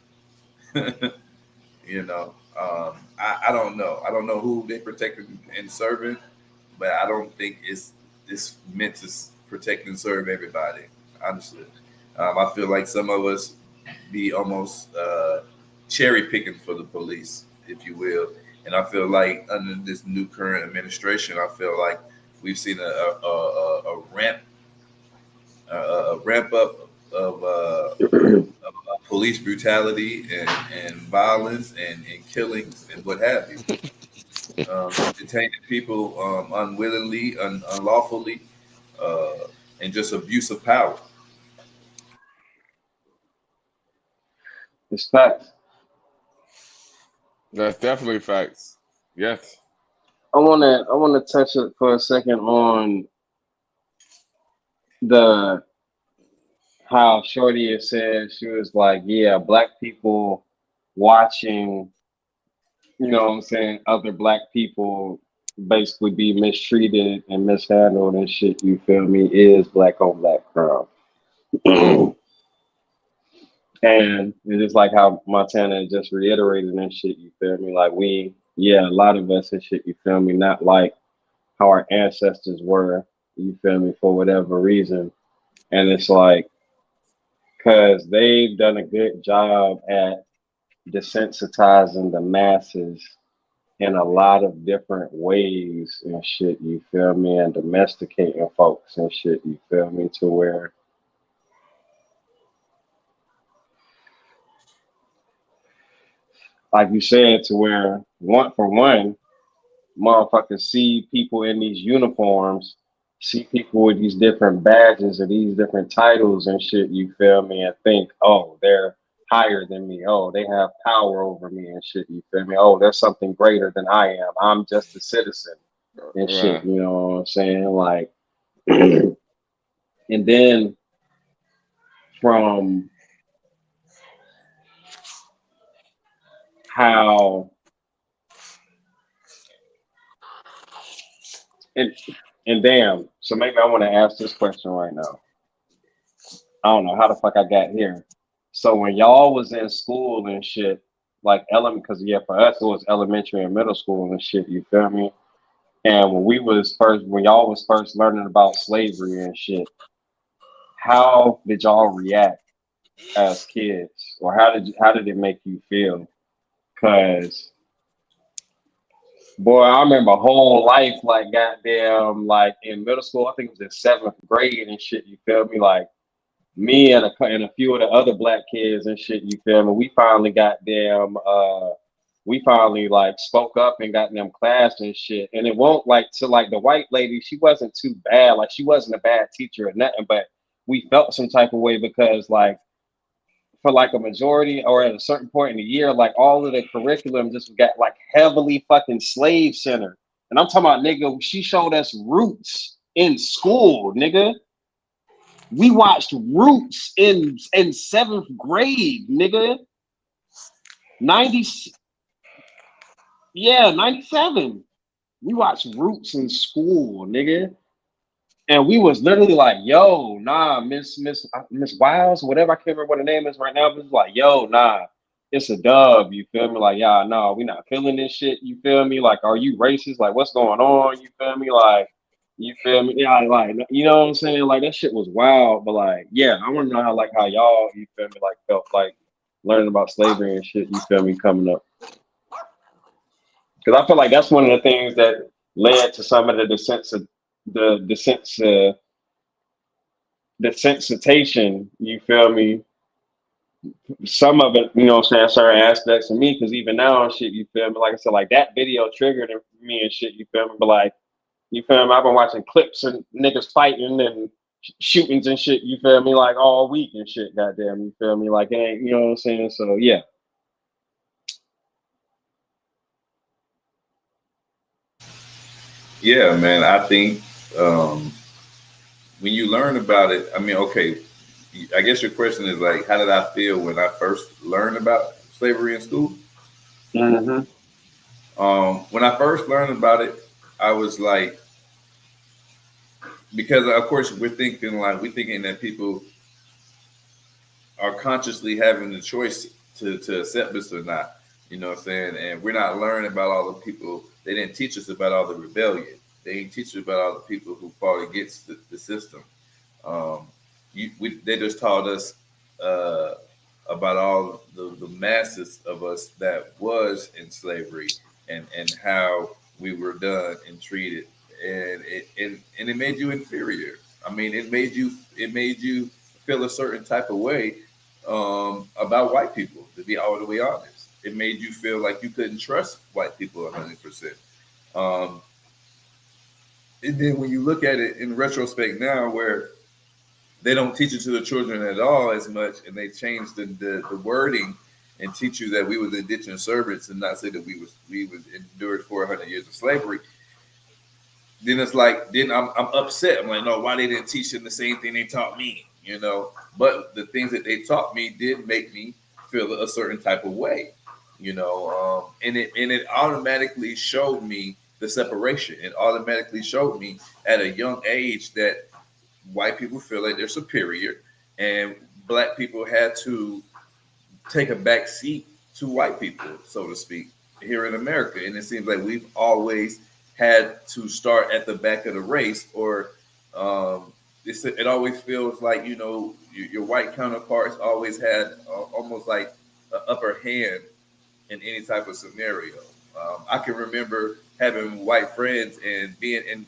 You know, I don't know. I don't know who they protecting and serving, but I don't think it's meant to protect and serve everybody. Honestly, I feel like some of us be almost cherry picking for the police, if you will. And I feel like under this new current administration, I feel like we've seen a ramp up of police brutality and violence and killings and what have you. Detaining people unwillingly, unlawfully, uh, and just abuse of power. It's facts. That's definitely facts. Yes. I wanna touch it for a second on the how Shorty had said she was like, yeah, black people watching, you know what I'm saying, other black people basically be mistreated and mishandled and shit, you feel me, is black on black crime. And it's just like how Montana just reiterated and shit, you feel me? Like a lot of us and shit, you feel me, not like how our ancestors were, you feel me, for whatever reason. And it's like, because they've done a good job at desensitizing the masses in a lot of different ways and shit, you feel me, and domesticating folks and shit, you feel me, to where, like you said, to where one, motherfuckers see people in these uniforms, see people with these different badges or these different titles and shit, you feel me, and think, oh, they're higher than me. Oh, they have power over me and shit, you feel me? Oh, there's something greater than I am. I'm just a citizen and shit, Right. you know what I'm saying? Like, and then from how, and, and damn, so maybe I want to ask this question right now. I don't know how the fuck I got here. So when y'all was in school and shit, like because yeah, for us it was elementary and middle school and shit. You feel me? And when y'all was first learning about slavery and shit, how did y'all react as kids, or how did it make you feel? Cause boy, I remember a whole life like goddamn, like in middle school. I think it was in 7th grade and shit. You feel me? Like me and a few of the other black kids and shit, you feel me? We finally like spoke up and got in them class and shit. And it won't like to like the white lady, she wasn't too bad. Like she wasn't a bad teacher or nothing, but we felt some type of way because like for like a majority or at a certain point in the year, like all of the curriculum just got like heavily fucking slave centered. And I'm talking about, nigga, she showed us Roots in school, nigga. We watched Roots in 7th grade, nigga. 90, yeah, 97. We watched Roots in school, nigga. And we was literally like, yo, nah, Miss Wiles, whatever, I can't remember what her name is right now, but it's like, yo, nah, it's a dub, you feel me? Like, yeah, no, we not feeling this shit, you feel me? Like, are you racist? Like, what's going on? You feel me? Like, you feel me? Yeah, like, you know what I'm saying? Like, that shit was wild, but like, yeah, I want to know how y'all, you feel me, like, felt like learning about slavery and shit, you feel me, coming up. Because I feel like that's one of the things that desensitization, you feel me? Some of it, you know what I'm saying, certain aspects of me, because even now and shit, you feel me? Like I said, like that video triggered me and shit, you feel me? But like, you feel me? I've been watching clips and niggas fighting and shootings and shit, you feel me? Like all week and shit, goddamn, you feel me? Like, it ain't, you know what I'm saying? So yeah. Yeah, man. I think when you learn about it, I mean, okay, I guess your question is like, how did I feel when I first learned about slavery in school? Mm-hmm. When I first learned about it, I was like, because of course we're thinking that people are consciously having the choice to accept this or not. You know what I'm saying? And we're not learning about all the people. They didn't teach us about all the rebellion. They didn't teach us about all the people who fought against the system. They just taught us about all the masses of us that was in slavery and how we were done and treated, and it made you inferior. I mean, it made you feel a certain type of way about white people. To be all the way honest, it made you feel like you couldn't trust white people 100%. And then when you look at it in retrospect now, where they don't teach it to the children at all as much, and they change the wording and teach you that we was indentured servants and not say that we was endured 400 years of slavery. Then it's like, then I'm upset. I'm like, no, why they didn't teach them the same thing they taught me, you know? But the things that they taught me did make me feel a certain type of way, you know? And it automatically showed me the separation. It automatically showed me at a young age that white people feel like they're superior, and black people had to take a back seat to white people, so to speak, here in America. And it seems like we've always had to start at the back of the race, or it always feels like, you know, your white counterparts always had almost like an upper hand in any type of scenario. I can remember having white friends and being in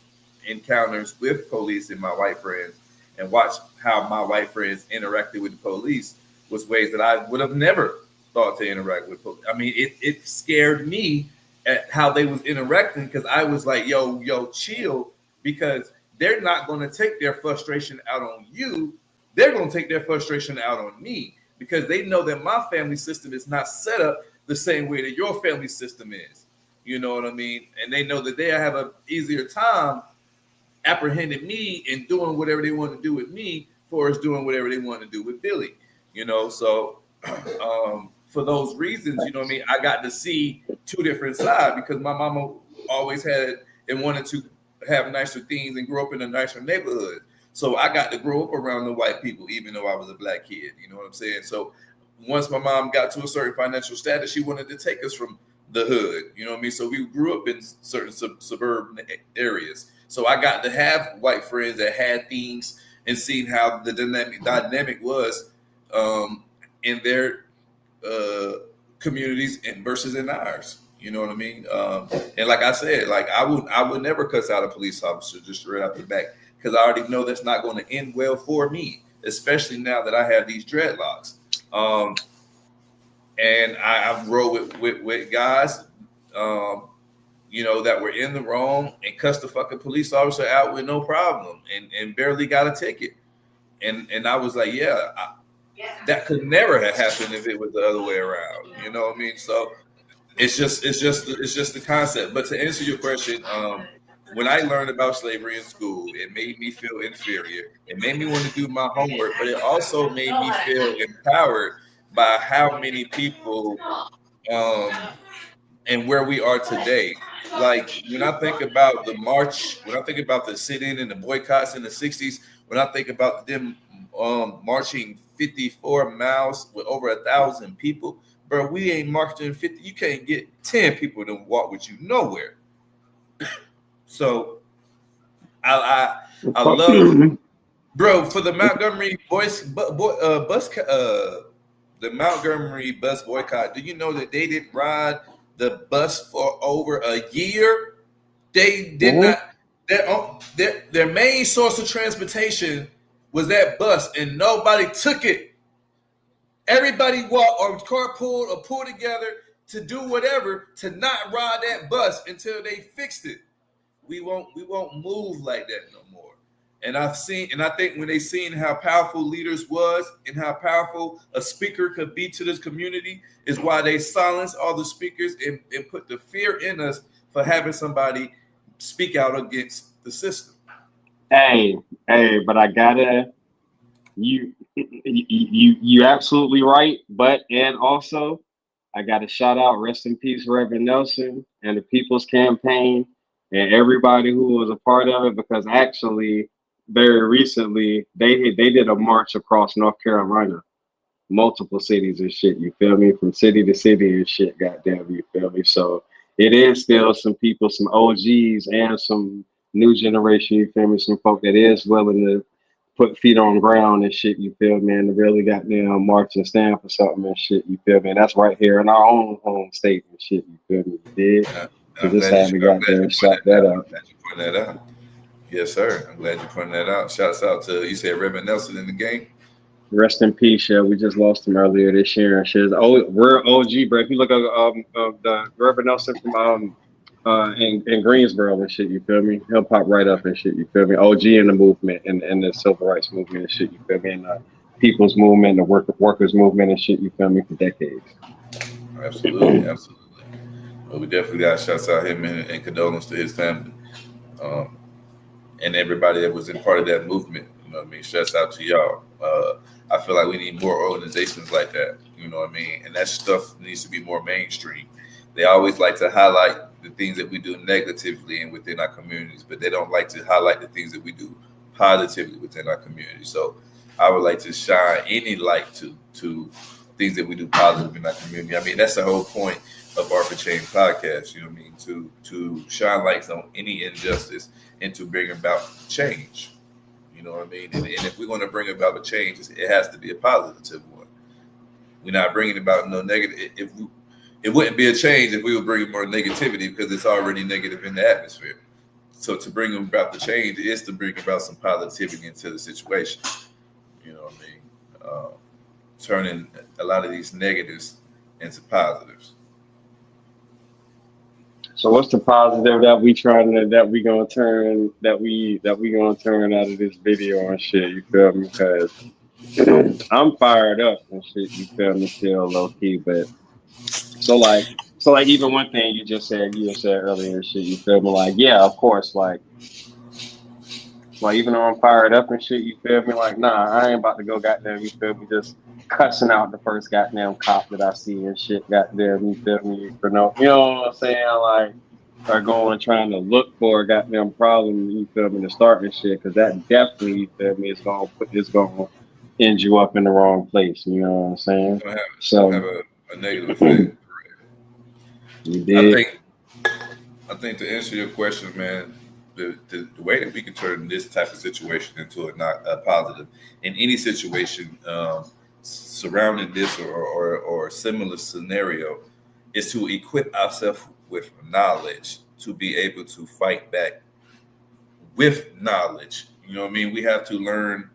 encounters with police and my white friends, and watch how my white friends interacted with the police was ways that I would have never thought to interact with police. I mean, it scared me at how they was interacting, because I was like, yo, chill, because they're not going to take their frustration out on you. They're going to take their frustration out on me, because they know that my family system is not set up the same way that your family system is. You know what I mean? And they know that they have an easier time apprehending me and doing whatever they want to do with me, for us doing whatever they want to do with Billy. You know, so for those reasons, you know what I mean, I got to see two different sides, because my mama always had and wanted to have nicer things and grow up in a nicer neighborhood. So I got to grow up around the white people, even though I was a black kid. You know what I'm saying? So once my mom got to a certain financial status, she wanted to take us from the hood. You know what I mean? So we grew up in certain suburban areas. So I got to have white friends that had things and seen how the dynamic was in their communities and versus in ours. You know what I mean? And like I said, like I would never cuss out a police officer just right off the back, because I already know that's not going to end well for me, especially now that I have these dreadlocks. And I've rolled with guys, you know, that were in the wrong and cussed the fucking police officer out with no problem and barely got a ticket. And I was like, yeah, that could never have happened if it was the other way around. You know what I mean? So it's just the concept. But to answer your question, when I learned about slavery in school, it made me feel inferior. It made me want to do my homework, but it also made me feel empowered by how many people and where we are today. Like when I think about the march, when I think about the sit-in and the boycotts in the 60s, when I think about them marching 54 miles with over 1,000 people, bro, we ain't marching 50. You can't get 10 people to walk with you nowhere. So I love, bro, for the Montgomery the Montgomery bus boycott. Do you know that they didn't ride the bus for over a year? They did not. Their main source of transportation was that bus and nobody took it. Everybody walked or carpooled or pulled together to do whatever to not ride that bus until they fixed it. We won't move like that no more. And I think when they seen how powerful leaders was and how powerful a speaker could be to this community is why they silenced all the speakers and put the fear in us for having somebody speak out against the system. Hey, but I gotta you absolutely right. But and also I gotta shout out, rest in peace, Reverend Nelson and the People's Campaign and everybody who was a part of it, because actually very recently they did a march across North Carolina, multiple cities and shit, you feel me, from city to city and shit, goddamn, you feel me. So it is still some people, some OGs and some new generation, you feel me, some folk that is willing to put feet on ground and shit, you feel me, and to really goddamn march and stand for something and shit, you feel me. And that's right here in our own home state and shit, you feel me, you did. So just had to goddamn shout that out. Glad you pointed that out. Yes, sir. I'm glad you pointed that out. Shouts out to, you said Reverend Nelson in the game. Rest in peace, yeah. We just lost him earlier this year and shit. Oh, we're OG, bro. If you look at the Reverend Nelson from in Greensboro and shit, you feel me? He'll pop right up and shit, you feel me? OG in the movement and the civil rights movement and shit, you feel me? And the people's movement, the workers movement and shit, you feel me? For decades. Absolutely. Well, we definitely got shouts out him and condolence to his family. And everybody that was in part of that movement, you know what I mean? Shouts out to y'all. I feel like we need more organizations like that, you know what I mean? And that stuff needs to be more mainstream. They always like to highlight the things that we do negatively and within our communities, but they don't like to highlight the things that we do positively within our community. So I would like to shine any light to things that we do positive in our community. I mean, that's the whole point of Art for Change podcast, you know what I mean? To shine lights on any injustice and to bring about change. You know what I mean? And if we're going to bring about a change, it has to be a positive one. We're not bringing about no negative. It wouldn't be a change if we were bringing more negativity, because it's already negative in the atmosphere. So to bring about the change is to bring about some positivity into the situation. You know what I mean? Turning a lot of these negatives into positives. So what's the positive that we gonna turn out of this video and shit? You feel me? Because I'm fired up and shit. You feel me? Still low key, but so like even one thing you said earlier and shit. You feel me? Like, yeah, of course. Like even though I'm fired up and shit, you feel me? Like, nah, I ain't about to go goddamn. You feel me? Just cussing out the first goddamn cop that I see and shit, goddamn, you feel me? For no, you know what I'm saying? Like, or going trying to look for a goddamn problem, you feel me, to start and shit, because that definitely, you feel me, it's gonna end you up in the wrong place. You know what I'm saying? So have a negative effect. You did. I think to answer your question, man, the way that we can turn this type of situation into a positive in any situation surrounding this or similar scenario is to equip ourselves with knowledge to be able to fight back with knowledge. You know what I mean? We have to learn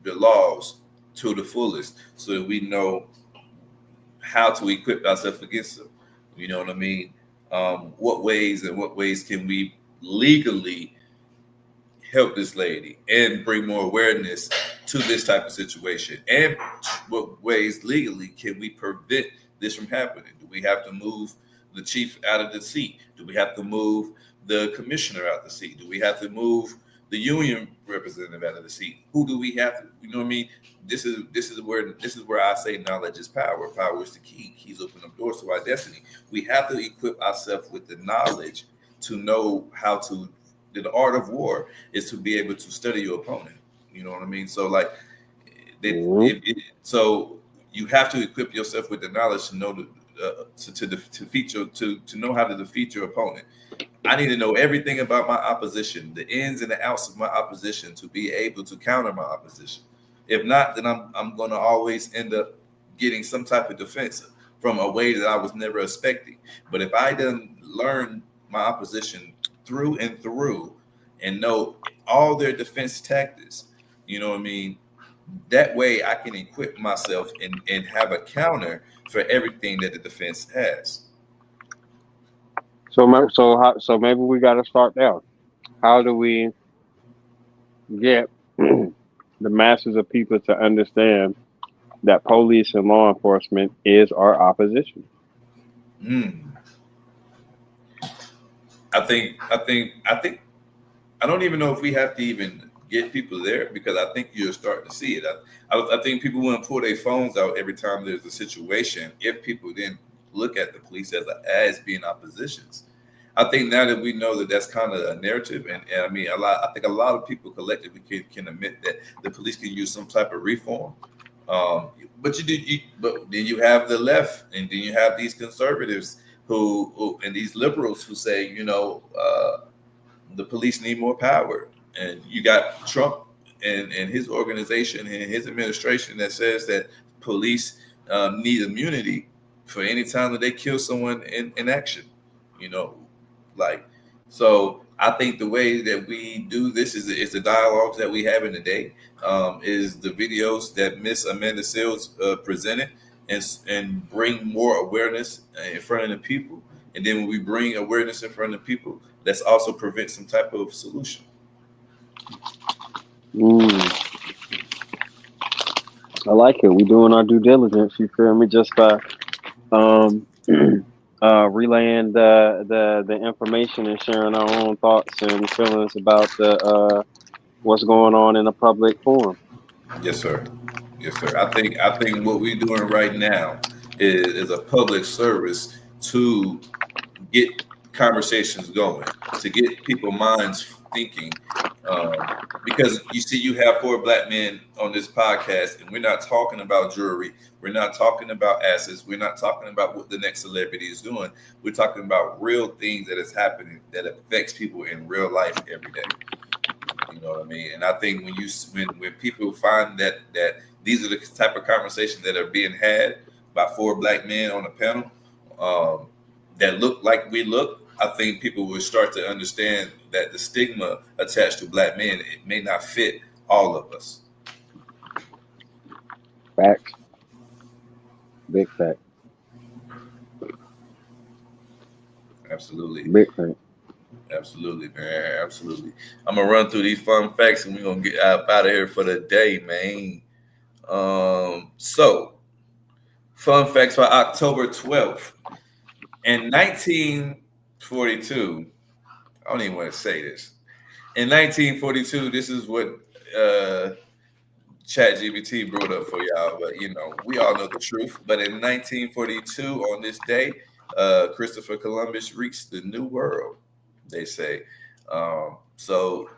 the laws to the fullest so that we know how to equip ourselves against them. You know what I mean? What ways can we legally help this lady and bring more awareness to this type of situation? And what ways legally can we prevent this from happening? Do we have to move the chief out of the seat? Do we have to move the commissioner out of the seat? Do we have to move the union representative out of the seat? Who do we have to, you know what I mean? This is where I say knowledge is power. Power is the key. Keys open up doors to our destiny. We have to equip ourselves with the knowledge to know how to. The art of war is to be able to study your opponent. You know what I mean? So like, so you have to equip yourself with the knowledge to know to know how to defeat your opponent. I need to know everything about my opposition, the ins and the outs of my opposition, to be able to counter my opposition. If not, then I'm going to always end up getting some type of defense from a way that I was never expecting. But if I didn't learn my opposition through and through and know all their defense tactics, You know what I mean? That way I can equip myself and have a counter for everything that the defense has. So maybe we got to start there. How do we get the masses of people to understand that police and law enforcement is our opposition? Mm. I don't even know if we have to even get people there, because I think you're starting to see it. I think people wouldn't pull their phones out every time there's a situation if people didn't look at the police as being oppositions. I think now that we know that that's kind of a narrative, and I mean, I think a lot of people collectively can admit that the police can use some type of reform. But but then you have the left, and then you have these conservatives who and these liberals who say, the police need more power, and you got Trump and his organization and his administration that says that police need immunity for any time that they kill someone in action. You know, like, so I think the way that we do this is the dialogues that we have in the day, is the videos that Miss Amanda Seales presented, and bring more awareness in front of the people. And then when we bring awareness in front of people, let's also prevent some type of solution. I like it. We're doing our due diligence. You feel me? Just relaying the information and sharing our own thoughts and feelings about what's going on in the public forum. Yes, sir. Yes, sir. I think what we're doing right now is a public service to get conversations going, to get people's minds thinking. Because you see, you have 4 black men on this podcast, and we're not talking about jewelry. We're not talking about assets. We're not talking about what the next celebrity is doing. We're talking about real things that is happening that affects people in real life every day. You know what I mean? And I think when people find that these are the type of conversations that are being had by 4 black men on a panel that look like we look, I think people will start to understand that the stigma attached to black men, it may not fit all of us. Facts. Big fact. Absolutely. Big fact. Absolutely, man. Absolutely. I'm gonna run through these fun facts, and we're gonna get out of here for the day, man. So fun facts for October 12th. In 1942, I don't even want to say this. In 1942, this is what ChatGPT brought up for y'all, but we all know the truth. But in 1942, on this day, Christopher Columbus reached the New World, they say. So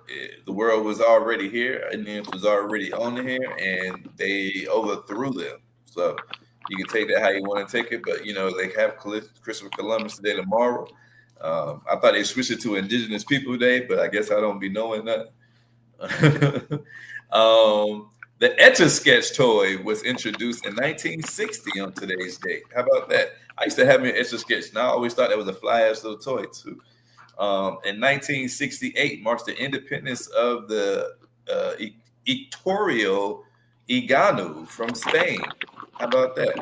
the world was already here, and it was already on here, and they overthrew them. So you can take that how you want to take it, but they have Christopher Columbus Day tomorrow. I thought they switched it to Indigenous People Day, but I guess I don't be knowing that. The Etch-a-Sketch toy was introduced in 1960 on today's date. How about that? I used to have me an Etch-a-Sketch, and I always thought that was a fly-ass little toy too. In 1968 marks the independence of the Equatorial Guinea from Spain. How about that?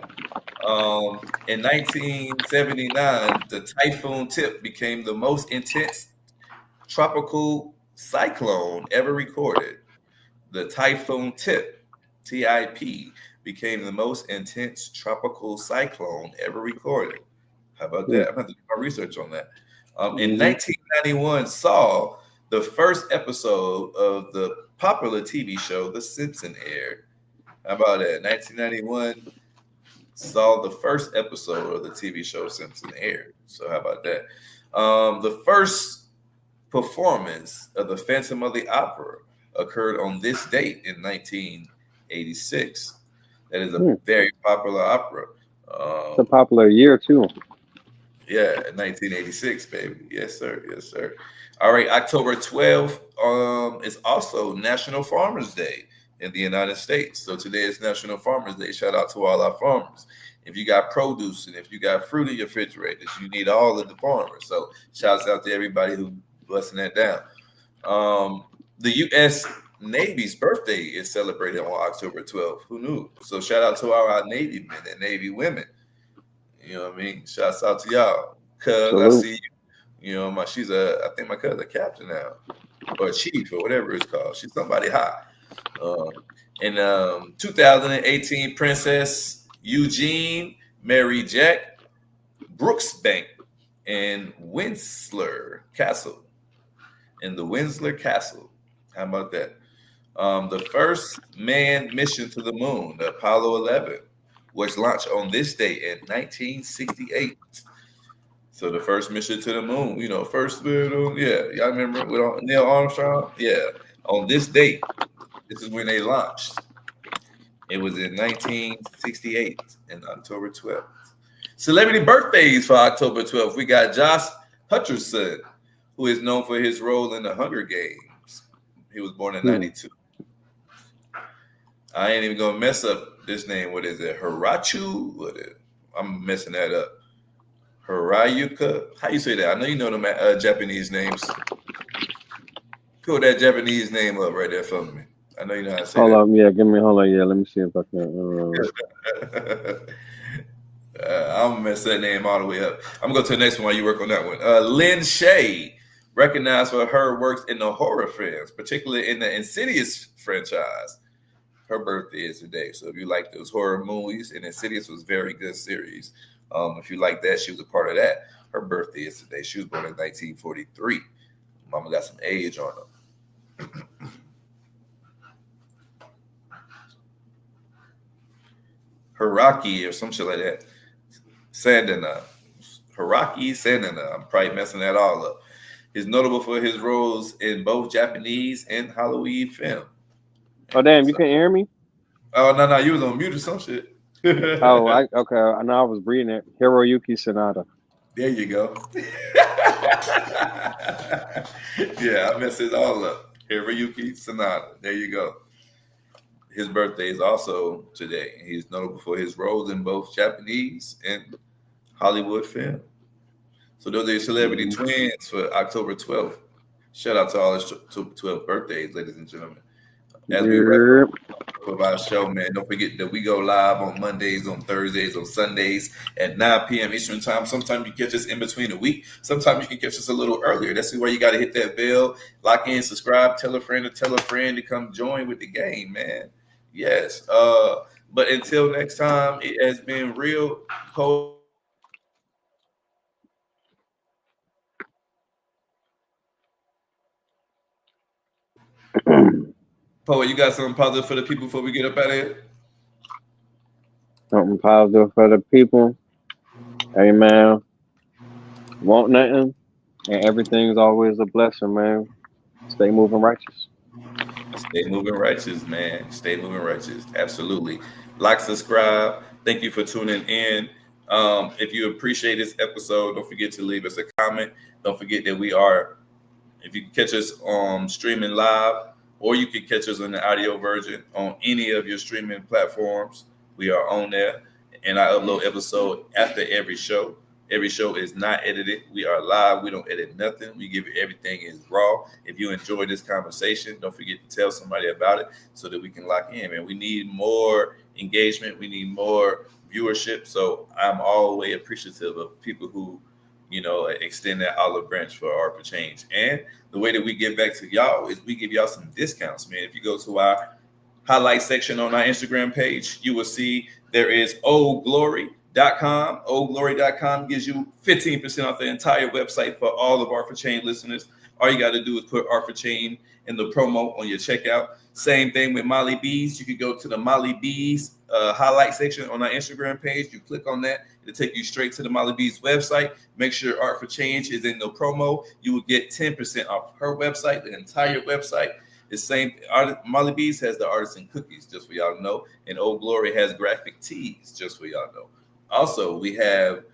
In 1979, the Typhoon Tip became the most intense tropical cyclone ever recorded. The Typhoon Tip, TIP, became the most intense tropical cyclone ever recorded. How about that? I'm going to do my research on that. In 1991, saw the first episode of the popular TV show The Simpsons aired. How about that? 1991 saw the first episode of the TV show Simpsons aired. So how about that? The first performance of the Phantom of the Opera occurred on this date in 1986. That is a very popular opera. It's a popular year too. Yeah, 1986, baby. Yes, sir. Yes, sir. All right, October 12th is also National Farmers Day in the United States. So today is National Farmers Day. Shout out to all our farmers. If you got produce and if you got fruit in your refrigerators, you need all of the farmers. So shouts out to everybody who busting that down. The U.S. Navy's birthday is celebrated on October 12th. Who knew? So shout out to our Navy men and Navy women. You know what I mean? Shouts out to y'all. Cuz I see you. You know, I think my cousin's a captain now. Or a chief or whatever it's called. She's somebody hot. In 2018, Princess Eugene Mary Jack Brooksbank in Windsor Castle. In the Windsor Castle. How about that? The first manned mission to the moon, the Apollo 11, was launched on this day in 1968. So the first mission to the moon, you know, first little, yeah, y'all remember with Neil Armstrong? Yeah, on this date, this is when they launched. It was in 1968 and October 12th. Celebrity birthdays for October 12th. We got Josh Hutcherson, who is known for his role in the Hunger Games. He was born in 92. I ain't even gonna mess up this name. What is it? Hirachu? What is it? I'm messing that up. Hirayuka? How you say that? I know you know them Japanese names. Pull that Japanese name up right there for me. I know you know how to say hold that. on, yeah, hold on, yeah. Let me see if I can. I'm gonna mess that name all the way up. I'm gonna go to the next one while you work on that one. Lynn Shay, recognized for her works in the horror films, particularly in the Insidious franchise. Her birthday is today. So if you like those horror movies, and Insidious was a very good series. If you like that, she was a part of that. Her birthday is today. She was born in 1943. Mama got some age on her. Hiraki or some shit like that. Sandana. Hiraki Sandana. I'm probably messing that all up. He's notable for his roles in both Japanese and Halloween film. Oh, damn, you can't hear me? Oh, no, you was on mute or some shit. Okay. I know I was reading it. Hiroyuki Sanada. There you go. Yeah, I messed it all up. Hiroyuki Sanada. There you go. His birthday is also today. He's notable for his roles in both Japanese and Hollywood film. So those are your celebrity twins for October 12th. Shout out to all his 12 birthdays, ladies and gentlemen. As we wrap up our show, man, don't forget that we go live on Mondays, on Thursdays, on Sundays at 9 p.m. Eastern time. Sometimes you catch us in between the week. Sometimes you can catch us a little earlier. That's where you got to hit that bell, lock in, subscribe, tell a friend to come join with the game, man. Yes. But until next time, it has been real cold. Poet, you got something positive for the people before we get up out of here? Something positive for the people. Hey, man. Want nothing, and everything's always a blessing, man. Stay moving righteous. Stay moving righteous, man. Stay moving righteous. Absolutely. Like, subscribe. Thank you for tuning in. If you appreciate this episode, don't forget to leave us a comment. Don't forget that if you can catch us on streaming live, or you can catch us on the audio version on any of your streaming platforms. We are on there, and I upload episode after every show. Every show is not edited. We are live. We don't edit nothing. We give you everything is raw. If you enjoy this conversation, don't forget to tell somebody about it so that we can lock in, man. We need more engagement. We need more viewership. So I'm always appreciative of people who, extend that olive branch for Art for Change. And the way that we give back to y'all is we give y'all some discounts, man. If you go to our highlight section on our Instagram page, you will see there is oldglory.com. Oldglory.com gives you 15% off the entire website for all of Art for Change listeners. All you got to do is put Art for Change in the promo on your checkout. Same thing with Molly Bees. You can go to the Molly Bees highlight section on our Instagram page. You click on that. It'll take you straight to the Molly Bees website. Make sure Art for Change is in the promo. You will get 10% off her website, the entire website. The same. Molly Bees has the artisan cookies, just for y'all to know. And Old Glory has graphic tees, just for y'all to know. Also, we have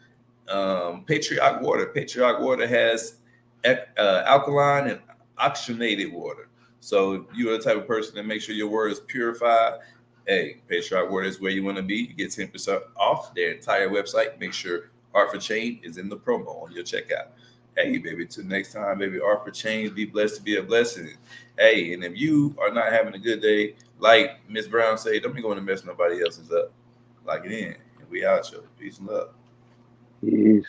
Patriot Water. Patriot Water has alkaline and oxygenated water. So if you're the type of person that makes sure your water is purified, hey, Patriot Water is where you want to be. You get 10% off their entire website. Make sure Art for Change is in the promo on your checkout. Hey, baby, till next time, baby, art for change, be blessed to be a blessing. Hey, and if you are not having a good day, like Miss Brown said, don't be going to mess nobody else's up. Lock it in. And we out, y'all. Peace and love. Peace.